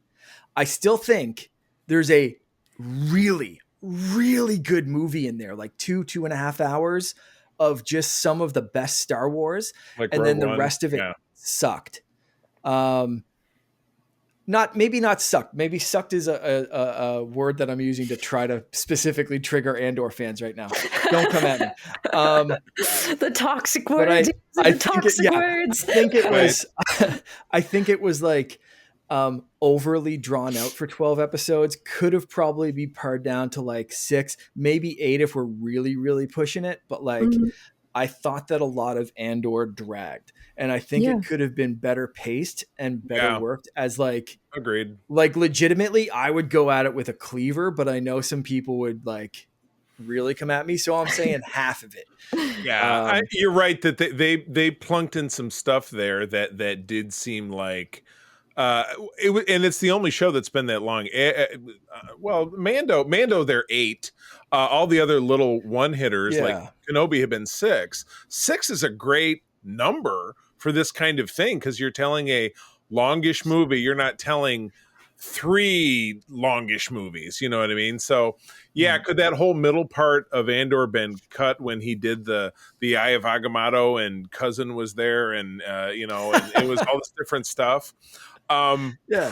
I still think there's a really, really good movie in there, like 2.5 hours of just some of the best Star Wars, and then the rest of it sucked. Maybe not sucked. Maybe sucked is a word that I'm using to try to specifically trigger Andor fans right now. Don't come at me. The toxic words. Words. I think it was. Right. I think it was like overly drawn out for 12 episodes. Could have probably be pared down to like 6, maybe 8 if we're really, really pushing it. But like, I thought that a lot of Andor dragged, and I think it could have been better paced and better worked as like, agreed. Like legitimately, I would go at it with a cleaver, but I know some people would like really come at me. So I'm saying half of it. Yeah, you're right that they plunked in some stuff there that did seem like and it's the only show that's been that long. Well, Mando, they're 8. All the other little one hitters like Kenobi have been 6. 6 is a great number for this kind of thing because you're telling a longish movie. You're not telling 3 longish movies. You know what I mean? So yeah, could that whole middle part of Andor been cut when he did the Eye of Agamotto and Cousin was there and and it was all this different stuff?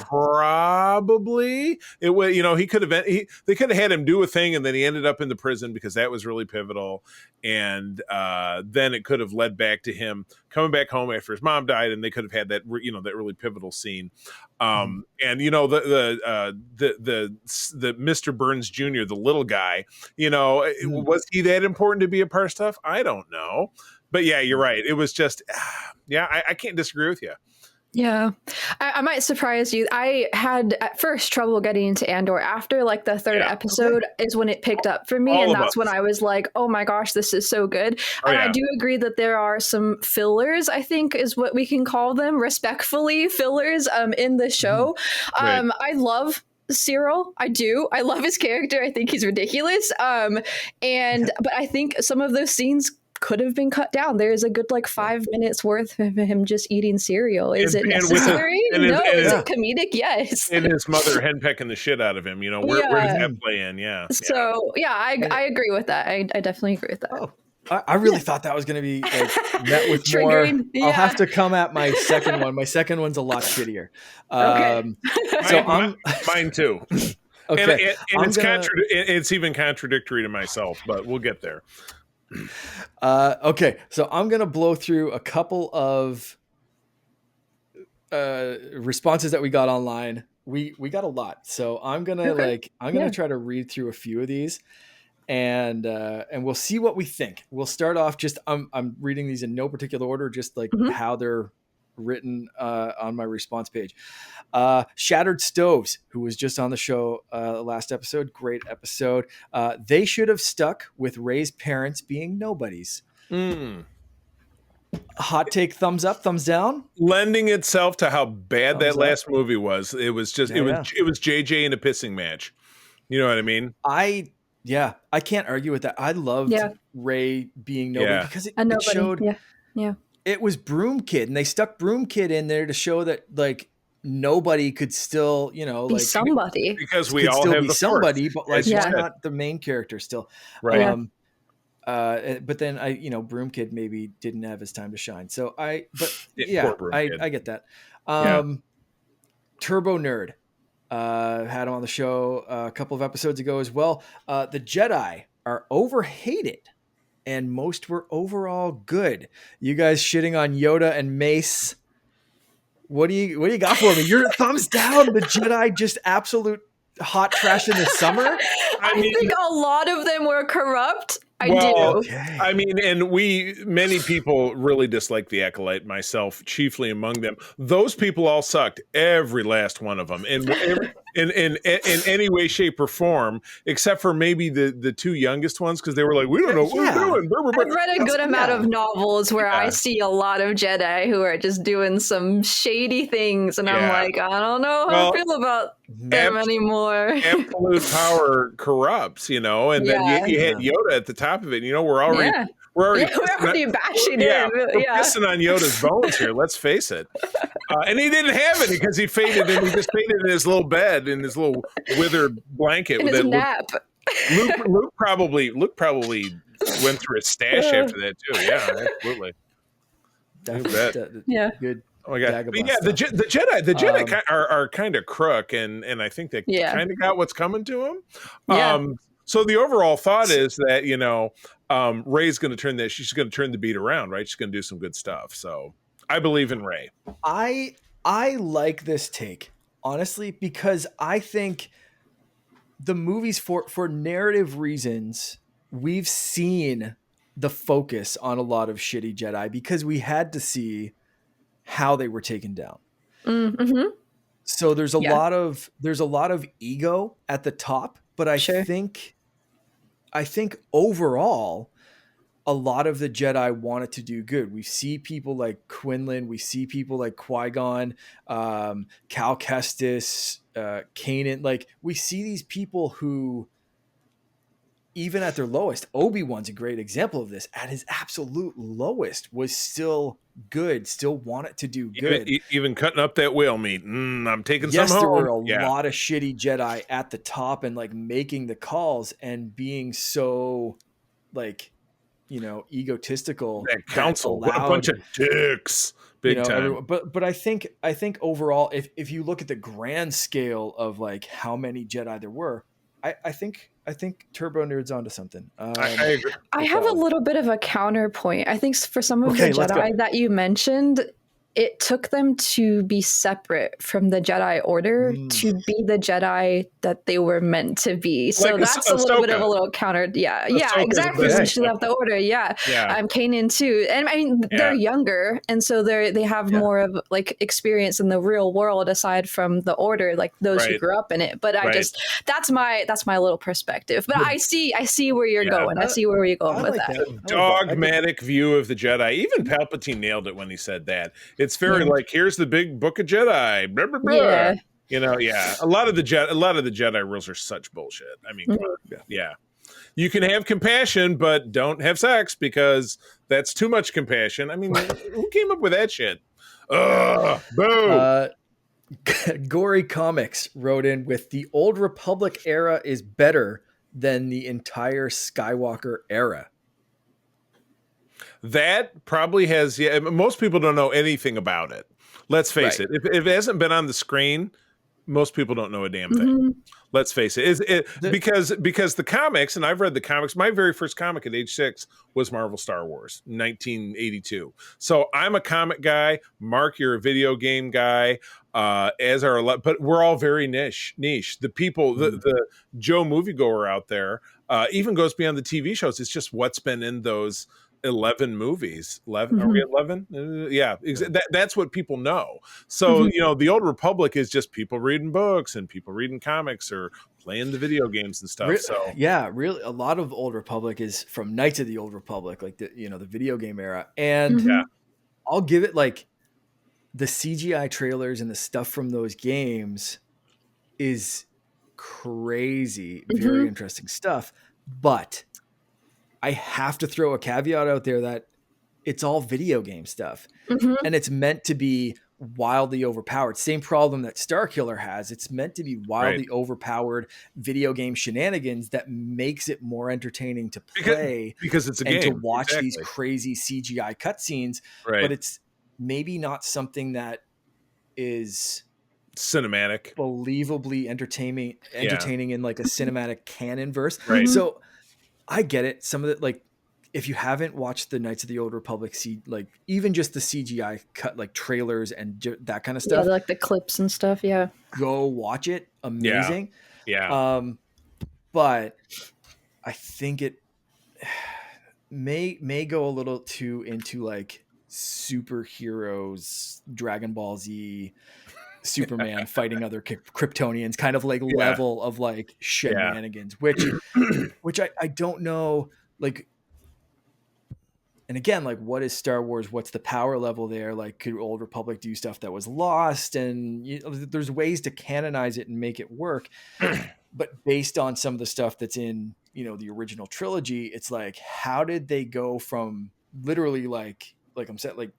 Probably it was. He could have been. They could have had him do a thing, and then he ended up in the prison because that was really pivotal. And then it could have led back to him coming back home after his mom died, and they could have had that that really pivotal scene. And the Mr. Burns Jr., the little guy, was he that important to be a part of stuff? I don't know, but yeah, you're right. It was just I can't disagree with you. Yeah, I might surprise you. I had at first trouble getting into Andor. After like the 3rd episode is when it picked up for me, and that's when I was like, "Oh my gosh, this is so good!" And I do agree that there are some fillers. I think is what we can call them, respectfully fillers. In the show, I love Cyril. I do. I love his character. I think he's ridiculous. But I think some of those scenes could have been cut down. There's a good like 5 minutes worth of him just eating cereal. Is it necessary? No. Is it comedic? Yes. And his mother henpecking the shit out of him. Where does that play in? Yeah. So I agree with that. I definitely agree with that. Oh. I really thought that was going to be like met with more. I'll have to come at my second one. My second one's a lot shittier. Mine too. Okay. And it's even contradictory to myself, but we'll get there. Okay, so I'm gonna blow through a couple of responses that we got online. We got a lot, so I'm gonna try to read through a few of these, and we'll see what we think. We'll start off I'm reading these in no particular order, just like how they're written on my response page. Shattered Stoves, who was just on the show last episode, great episode. They should have stuck with Rey's parents being nobodies. Hot take, thumbs up, thumbs down. Lending itself to how bad that last movie was. It was just it was JJ in a pissing match. You know what I mean? I can't argue with that. I loved Rey being nobody because it showed it was Broom Kid, and they stuck Broom Kid in there to show that like nobody could still, be somebody, because we all have the somebody, but like not the main character still. Right. But then Broom Kid maybe didn't have his time to shine. So I get that. Turbo Nerd had him on the show a couple of episodes ago as well. The Jedi are overhated, and most were overall good. You guys shitting on Yoda and Mace. What do you got for me? Your thumbs down. The Jedi just absolute hot trash in the summer. I think a lot of them were corrupt. I do. Okay. I mean, and many people really dislike the Acolyte, myself chiefly among them. Those people all sucked, every last one of them, in any way, shape, or form, except for maybe the 2 youngest ones, because they were like, we don't know what we're doing. I've read a good amount of novels where I see a lot of Jedi who are just doing some shady things, and I'm like, I don't know how I feel about them anymore. Absolute power corrupts, and then you had Yoda at the top of it. We're already bashing him. We're pissing on Yoda's bones here. Let's face it. And he didn't have any because he faded, and he just faded in his little bed, in his little withered blanket. In his nap. Luke probably went through his stash after that too. Yeah, absolutely. Good. Oh my god! But Dagobah yeah, the stuff. Jedi are kind of crook, and I think they Yeah. kind of got what's coming to them. Yeah. So the overall thought is that Rey's going to turn this. She's going to turn the beat around, right? She's going to do some good stuff. So I believe in Rey. I like this take, honestly, because I think the movies, for narrative reasons, we've seen the focus on a lot of shitty Jedi because we had to see how they were taken down. Mm-hmm. So there's a lot of ego at the top, but I think overall a lot of the Jedi wanted to do good. We see people like Quinlan, we see people like Qui-Gon, Cal Kestis, Kanan. Like, we see these people who, even at their lowest, Obi-Wan's a great example of this. At his absolute lowest, was still good, still wanted to do good. Even cutting up that whale meat. I'm taking some home. Yes, there were a lot of shitty Jedi at the top and like making the calls and being so like, egotistical. That council, what a bunch of dicks. Big time. But I think overall, if you look at the grand scale of like how many Jedi there were, I think Turbo Nerd's onto something. I agree. I have a little bit of a counterpoint. I think for some of the Jedi that you mentioned, it took them to be separate from the Jedi Order to be the Jedi that they were meant to be. So like that's a little bit of a little counter. Yeah, exactly. So she left the Order. Yeah. Kanan too. And I mean, they're younger, and so they have more of like experience in the real world aside from the Order, like those who grew up in it. But I just that's my little perspective. But I see where you're going. I see where you're going with that. Dogmatic view of the Jedi. Even Palpatine nailed it when he said that. It's very like, here's the big book of Jedi. Blah, blah, blah. Yeah. A lot of the Jedi rules are such bullshit. I mean, you can have compassion, but don't have sex because that's too much compassion. I mean, who came up with that shit? Boo. Gory Comics wrote in with, the Old Republic era is better than the entire Skywalker era. That probably has, most people don't know anything about it. Let's face it. If it hasn't been on the screen, most people don't know a damn thing. Let's face it. Because the comics, and I've read the comics, my very first comic at age 6 was Marvel Star Wars, 1982. So I'm a comic guy. Mark, you're a video game guy, as are a lot, but we're all very niche. The people, the Joe moviegoer out there, even goes beyond the TV shows. It's just what's been in those 11 movies. 11 Are we at 11? That's what people know. So the Old Republic is just people reading books and people reading comics or playing the video games and stuff. Really, a lot of Old Republic is from Knights of the Old Republic, like the video game era. And I'll give it, like, the CGI trailers and the stuff from those games is crazy, very interesting stuff. But I have to throw a caveat out there that it's all video game stuff, and it's meant to be wildly overpowered. Same problem that Starkiller has. It's meant to be wildly overpowered video game shenanigans that makes it more entertaining to play because it's a and game. to watch these crazy CGI cutscenes. But it's maybe not something that is cinematic, believably entertaining in like a cinematic canon verse. So I get it. Some of it, like, if you haven't watched the Knights of the Old Republic, like even just the CGI cut, like trailers and that kind of stuff, like the clips and stuff. Go watch it. Amazing. But I think it may go a little too into like superheroes, Dragon Ball Z, Superman fighting other Kryptonians kind of like level of like shenanigans, which I don't know, like, and again, like, what is Star Wars? What's the power level there? Like, could Old Republic do stuff that was lost? And there's ways to canonize it and make it work. But based on some of the stuff that's in, the original trilogy, it's like, how did they go from literally like I'm saying, like,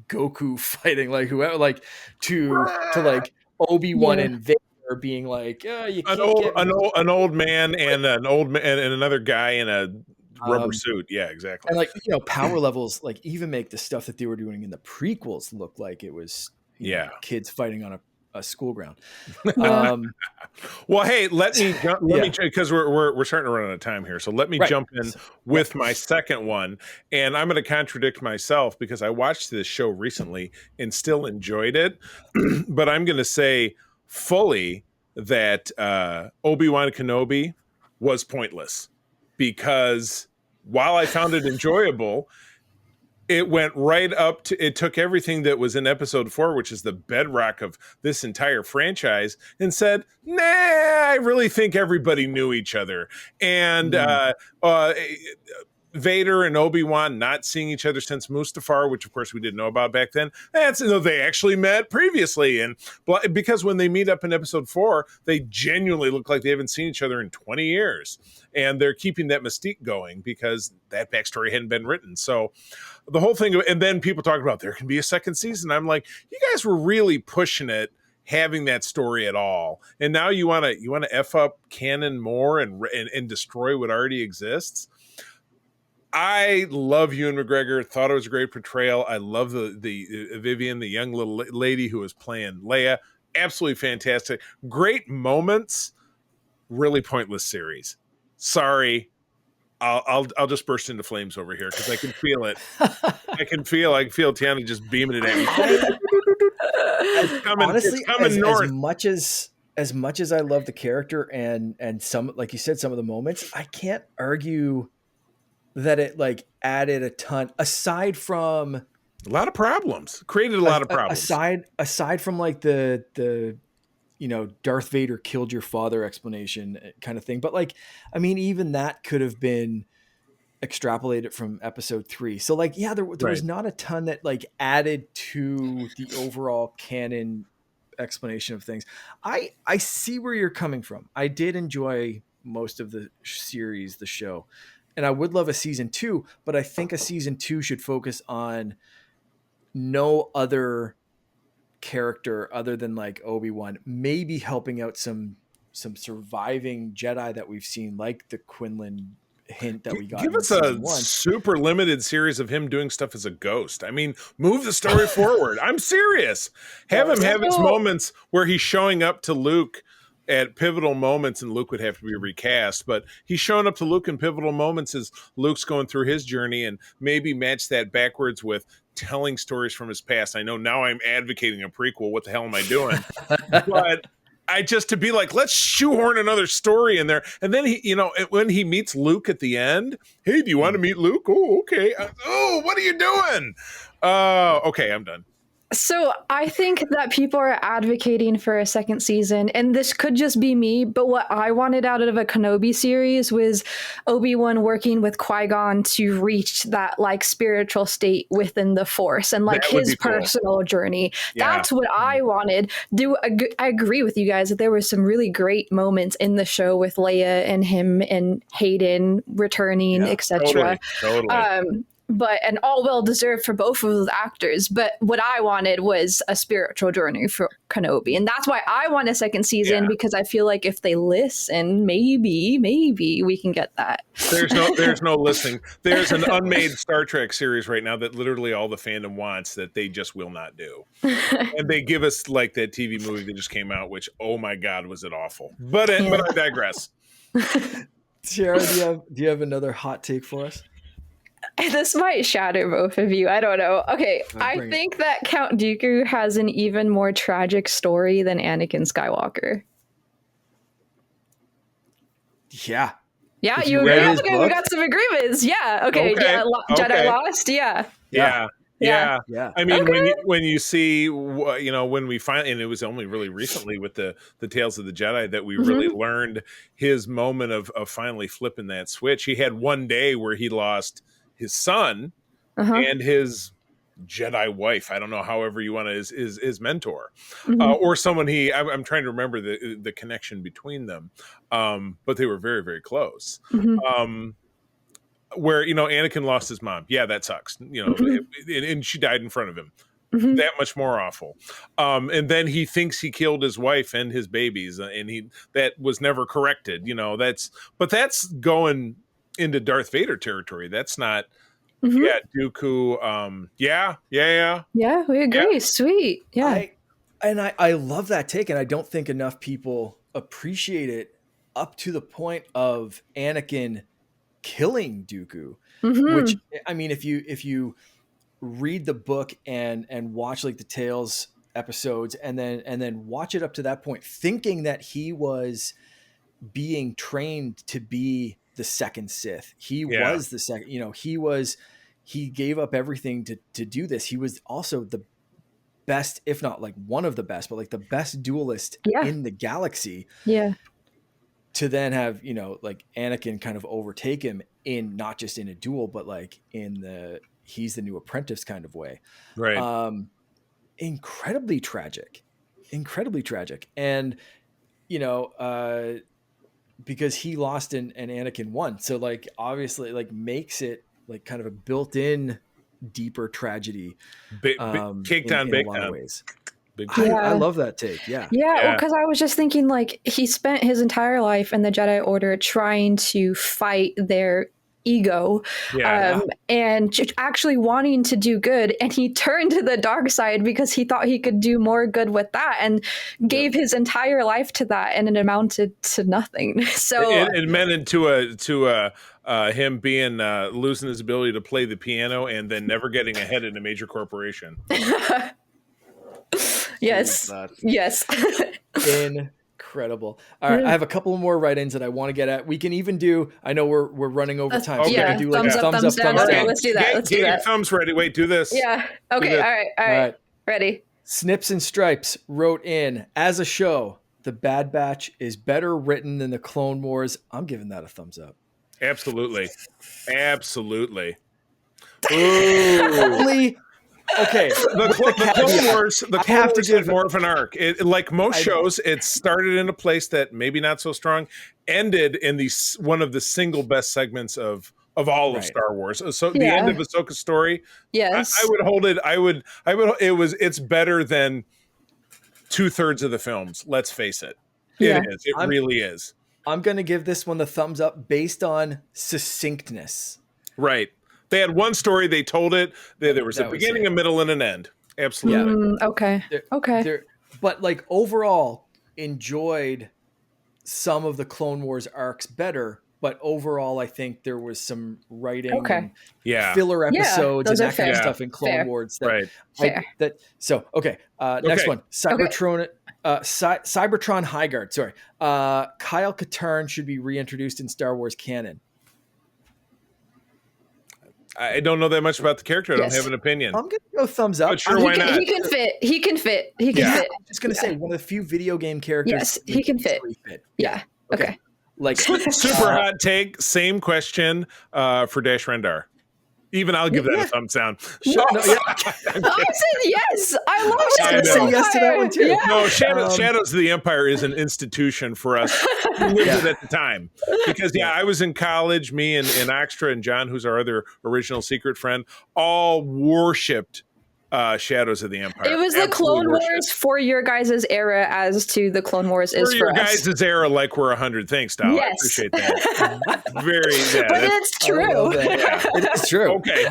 Goku fighting like whoever, like to like Obi-Wan and Vader being like, you can't an old man and an old man and another guy in a rubber suit. Yeah, exactly. And like, you know, power levels, like even make the stuff that they were doing in the prequels look like it was, you know, kids fighting on a school ground. Yeah. Well, hey, let me Yeah. because we're starting to run out of time here. So let me jump in with my second one, and I'm going to contradict myself because I watched this show recently and still enjoyed it, but I'm going to say fully that Obi-Wan Kenobi was pointless because while I found it enjoyable, it went right up to, it took everything that was in episode 4, which is the bedrock of this entire franchise, and said, nah, I really think everybody knew each other. And Vader and Obi-Wan not seeing each other since Mustafar, which of course we didn't know about back then. That's, you know, they actually met previously. And because when they meet up in episode 4, they genuinely look like they haven't seen each other in 20 years. And they're keeping that mystique going because that backstory hadn't been written. So the whole thing, and then people talk about there can be a second season. I'm like, you guys were really pushing it, having that story at all, and now you want to F up canon more and destroy what already exists. I love Ewan McGregor. Thought it was a great portrayal. I love the Vivian, the young little lady who was playing Leia. Absolutely fantastic. Great moments. Really pointless series. Sorry. I'll just burst into flames over here because I can feel it. I can feel Tiana just beaming it at me. It's coming, honestly, it's coming north. As much as I love the character and some, like you said, some of the moments, I can't argue that it like added a ton aside from a lot of problems. Created a lot of problems. Aside from like the you know, Darth Vader killed your father explanation kind of thing. But like, I mean, even that could have been extrapolated from episode 3. So like, yeah, there was not a ton that like added to the overall canon explanation of things. I see where you're coming from. I did enjoy most of the series, the show, and I would love a season 2, but I think a season 2 should focus on no other character other than like Obi-Wan, maybe helping out some surviving Jedi that we've seen, like the Quinlan hint that we got. Give us a super limited series of him doing stuff as a ghost. I mean, move the story forward. I'm serious. Have him have his moments where he's showing up to Luke at pivotal moments, and Luke would have to be recast, but he's showing up to Luke in pivotal moments as Luke's going through his journey, and maybe match that backwards with telling stories from his past. I know now I'm advocating a prequel. What the hell am I doing? But I just to be like, let's shoehorn another story in there. And then he, you know, when he meets Luke at the end, hey, do you want to meet Luke? Oh, okay. Oh, what are you doing? Okay, I'm done. So I think that people are advocating for a second season, and this could just be me, but what I wanted out of a Kenobi series was Obi-Wan working with Qui-Gon to reach that like spiritual state within the Force and like his personal journey. Yeah. That's what I wanted. I agree with you guys that there were some really great moments in the show with Leia and him and Hayden returning, etc. Totally. And all well deserved for both of those actors. But what I wanted was a spiritual journey for Kenobi. And that's why I want a second season, because I feel like if they listen, maybe we can get that. There's no listening. There's an unmade Star Trek series right now that literally all the fandom wants that they just will not do. And they give us like that TV movie that just came out, which, oh my God, was it awful. But I digress. Tiara, do you have another hot take for us? This might shatter both of you. I don't know. Okay, I think that Count Dooku has an even more tragic story than Anakin Skywalker. Yeah. Yeah, you agree? Okay, we got some agreements. Yeah. Okay. Yeah. Jedi Lost. Yeah. I mean, when you see, you know, when we finally, and it was only really recently with the Tales of the Jedi that we really learned his moment of finally flipping that switch. He had one day where he lost his son and his Jedi wife. I don't know, however you want to, his mentor, or someone I'm trying to remember the connection between them. But they were very, very close. Where, you know, Anakin lost his mom. Yeah, that sucks. You know, and she died in front of him. That much more awful. And then he thinks he killed his wife and his babies, and that was never corrected. You know, that's going into Darth Vader territory. That's not. Mhm. Yeah, Dooku. Yeah. Yeah, we agree. Sweet. Yeah. I love that take, and I don't think enough people appreciate it up to the point of Anakin killing Dooku. Mhm. Which, I mean, if you read the book and watch like the Tales episodes and then watch it up to that point, thinking that he was being trained to be the second Sith. He Yeah. was the second, he gave up everything to do this. He was also the best, if not like one of the best, but like the best duelist Yeah. in the galaxy. Yeah. To then have, like Anakin kind of overtake him in not just in a duel, but like he's the new apprentice kind of way. Right. Incredibly tragic. And, because he lost and Anakin won. So like, obviously like makes it like kind of a built-in deeper tragedy. Cake down, in bake a lot of down. ways. Yeah. I love that take. Yeah. Yeah, because I was just thinking, like, he spent his entire life in the Jedi Order trying to fight their ego, and actually wanting to do good, and he turned to the dark side because he thought he could do more good with that, and gave his entire life to that, and it amounted to nothing. So it meant into him being losing his ability to play the piano and then never getting ahead in a major corporation. Yes. Incredible. All right, I have a couple more write-ins that I want to get at. We can even do. I know we're running over time. So yeah, we can do like thumbs up, thumbs okay, down. let's do that. Get your thumbs ready. Wait, do this. Yeah. Okay. All right. Ready. Snips and Stripes wrote in, as a show, The Bad Batch is better written than the Clone Wars. I'm giving that a thumbs up. Absolutely. Only. Okay, the Clone Wars had more of an arc. Like most shows, it started in a place that maybe not so strong, ended in one of the single best segments of all of Star Wars. So the end of Ahsoka's story, yes, I would hold it. It's better than 2/3 of the films. Let's face it. It is. It really is. I'm going to give this one the thumbs up based on succinctness. Right. They had one story. They told it. There was a beginning, a middle, and an end. Absolutely. Okay. But like overall, enjoyed some of the Clone Wars arcs better. But overall, I think there was some writing, and filler episodes, and that kind of stuff in Clone Wars. Next one, Cybertron Highguard. Sorry, Kyle Katarn should be reintroduced in Star Wars canon. I don't know that much about the character. I don't have an opinion. I'm going to go thumbs up. But sure, why not? He can fit. I'm just going to say one of the few video game characters. Yes, he can fit. Yeah. Okay. Like super hot take. Same question for Dash Rendar. Even I'll give that a thumbs down. I said yes. I love Shadows. Say yes to that one too. Yeah. No, Shadows of the Empire is an institution for us who lived it at the time. Because I was in college. Me and Oxtra and John, who's our other original secret friend, all worshipped Shadows of the Empire. It was the Clone Wars for your guys' era, as to the Clone Wars is for your us. guys' era, like we're 100. Thanks, Dal. Yes. I appreciate that. But it's true. It is true. Okay.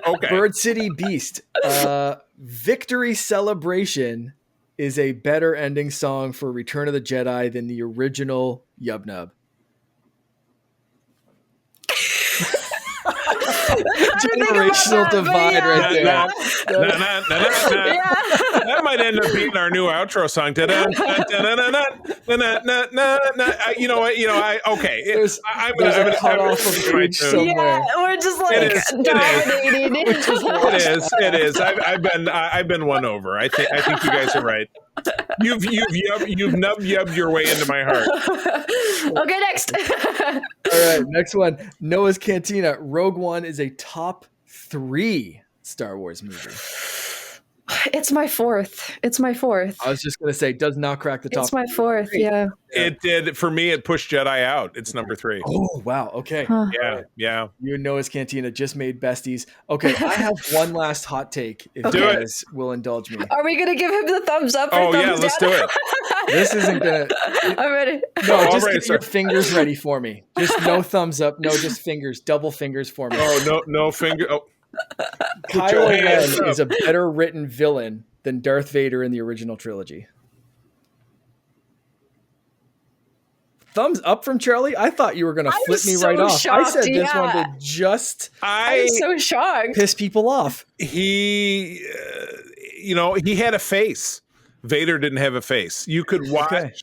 Okay. Bird City Beast. Victory Celebration is a better ending song for Return of the Jedi than the original Yub Nub. Generational divide right there. That might end up being our new outro song. You know what? Okay. There's a cutoff of bridge somewhere. Yeah, we're just like dominating. It is. I've been won over. I think you guys are right. You've yubbed your way into my heart. Okay, next. All right, next one. Noah's Cantina. Rogue One is a top 3 Star Wars movie. It's my fourth. It's my fourth. I was just going to say, does not crack the top. It's my fourth. Yeah. It did for me. It pushed Jedi out. It's number 3. Oh wow. Okay. Huh. Yeah. You and Noah's Cantina just made besties. Okay, I have one last hot take. If Okay. you guys will indulge me. Are we gonna give him the thumbs up? Or Oh yeah, thumbs let's down? do it. This isn't gonna. I'm ready. No, All just right, get sir. your fingers ready for me. Just no thumbs up. No, just fingers. Double fingers for me. Oh no finger. Oh, put your Kylo hands Ren up. is a better written villain than Darth Vader in the original trilogy. Thumbs up from Charlie? I thought you were going to I'm flip me so right off. I shocked, said this yeah. one to just I'm so shocked. piss people off. He, he had a face. Vader didn't have a face. You could watch. Okay.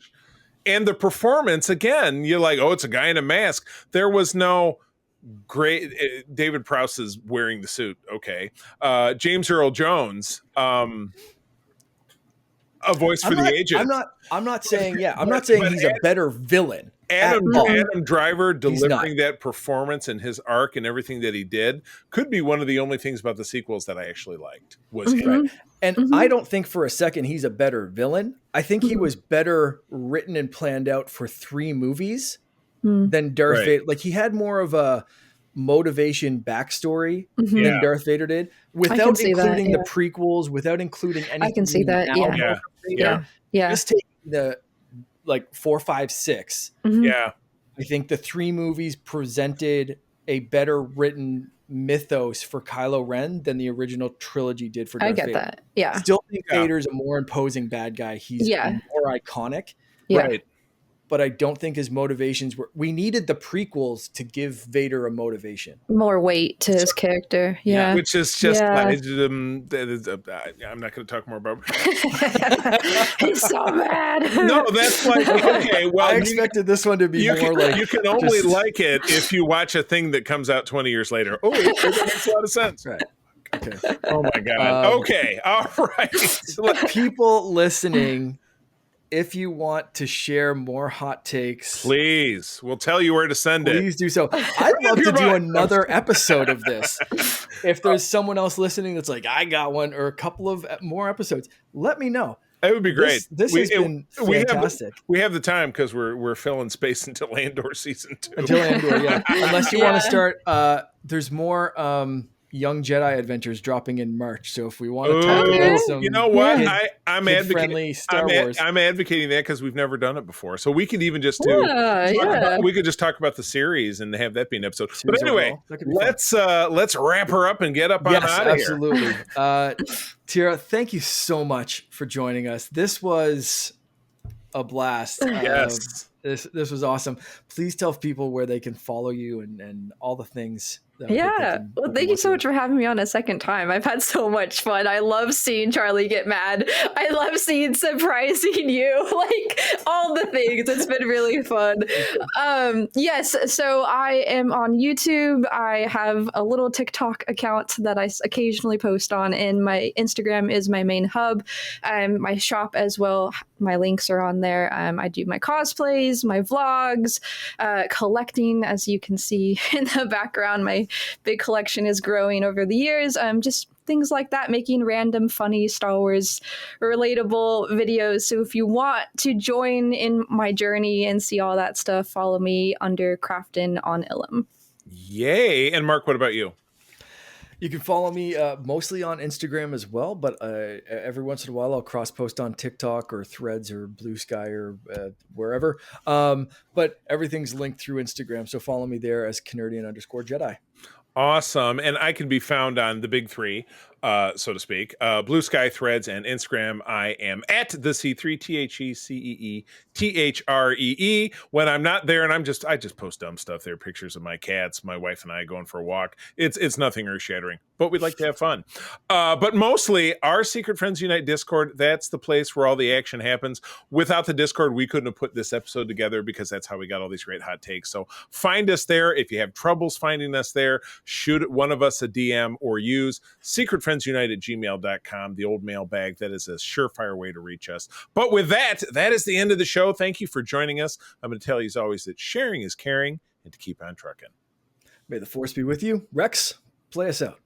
And the performance, again, you're like, oh, it's a guy in a mask. There was no great. David Prowse is wearing the suit. Okay. James Earl Jones, a voice for the agent. I'm not saying he's a better villain. Adam Driver not. delivering that performance and his arc and everything that he did could be one of the only things about the sequels that I actually liked was him. Right. And I don't think for a second he's a better villain. I think he was better written and planned out for 3 movies than Darth Vader. Like he had more of a motivation backstory than Darth Vader did, without including the prequels, without including anything. I can see that. Yeah. Just taking the 4, 5, 6. Yeah. I think the 3 movies presented a better written mythos for Kylo Ren than the original trilogy did for Darth I get Vader. that. Yeah. Still think Vader's a more imposing bad guy. He's more iconic. Yeah. Right. But I don't think his motivations were. We needed the prequels to give Vader a motivation, more weight to his character. Yeah, which is just. I'm not going to talk more about. He's so mad. No, that's like okay. Well, I expected this one to be more like you can only like it if you watch a thing that comes out 20 years later. Oh, that makes a lot of sense. Right. Okay. Oh my god. Okay. All right. People listening, if you want to share more hot takes, please, we'll tell you where to send it. Please do so. I'd love to do another episode of this. If there's someone else listening that's like, I got one, or a couple of more episodes, let me know. It would be great. This has been fantastic. We have the time because we're filling space until Andor season 2. Until Andor, yeah. Unless you want to start, there's more Young Jedi Adventures dropping in March. So if we want to talk about some, you know what, I'm advocating Star Wars. I'm advocating that because we've never done it before. So we could even just we could just talk about the series and have that be an episode. But anyway, let's wrap her up and get up on out of here. Absolutely. Tiara, thank you so much for joining us. This was a blast. Yes. This was awesome. Please tell people where they can follow you and all the things. Well, thank you so much for having me on a second time. I've had so much fun. I love seeing Charlie get mad. I love surprising you, like all the things. It's been really fun. Yes, so I am on YouTube. I have a little TikTok account that I occasionally post on, and my Instagram is my main hub. My shop as well. My links are on there. I do my cosplays, my vlogs, collecting, as you can see in the background. My big collection is growing over the years. Just things like that, making random, funny Star Wars relatable videos. So if you want to join in my journey and see all that stuff, follow me under Craftin on Ilum. Yay. And Mark, what about you? You can follow me mostly on Instagram as well, but every once in a while I'll cross post on TikTok or Threads or Blue Sky or wherever. But everything's linked through Instagram, so follow me there as Canardian_Jedi. Awesome. And I can be found on the big 3, so to speak, Blue Sky, Threads, and Instagram. I am at the C3, TheCeeThree. When I'm not there, and I just post dumb stuff there, pictures of my cats, my wife and I going for a walk. It's nothing earth-shattering, but we'd like to have fun. But mostly our Secret Friends Unite Discord, that's the place where all the action happens. Without the Discord, we couldn't have put this episode together because that's how we got all these great hot takes. So find us there. If you have troubles finding us there, shoot one of us a DM or use secretfriendsunite@gmail.com, the old mailbag. That is a surefire way to reach us. But with that is the end of the show. Thank you for joining us. I'm going to tell you as always that sharing is caring and to keep on trucking. May the force be with you. Rex, play us out.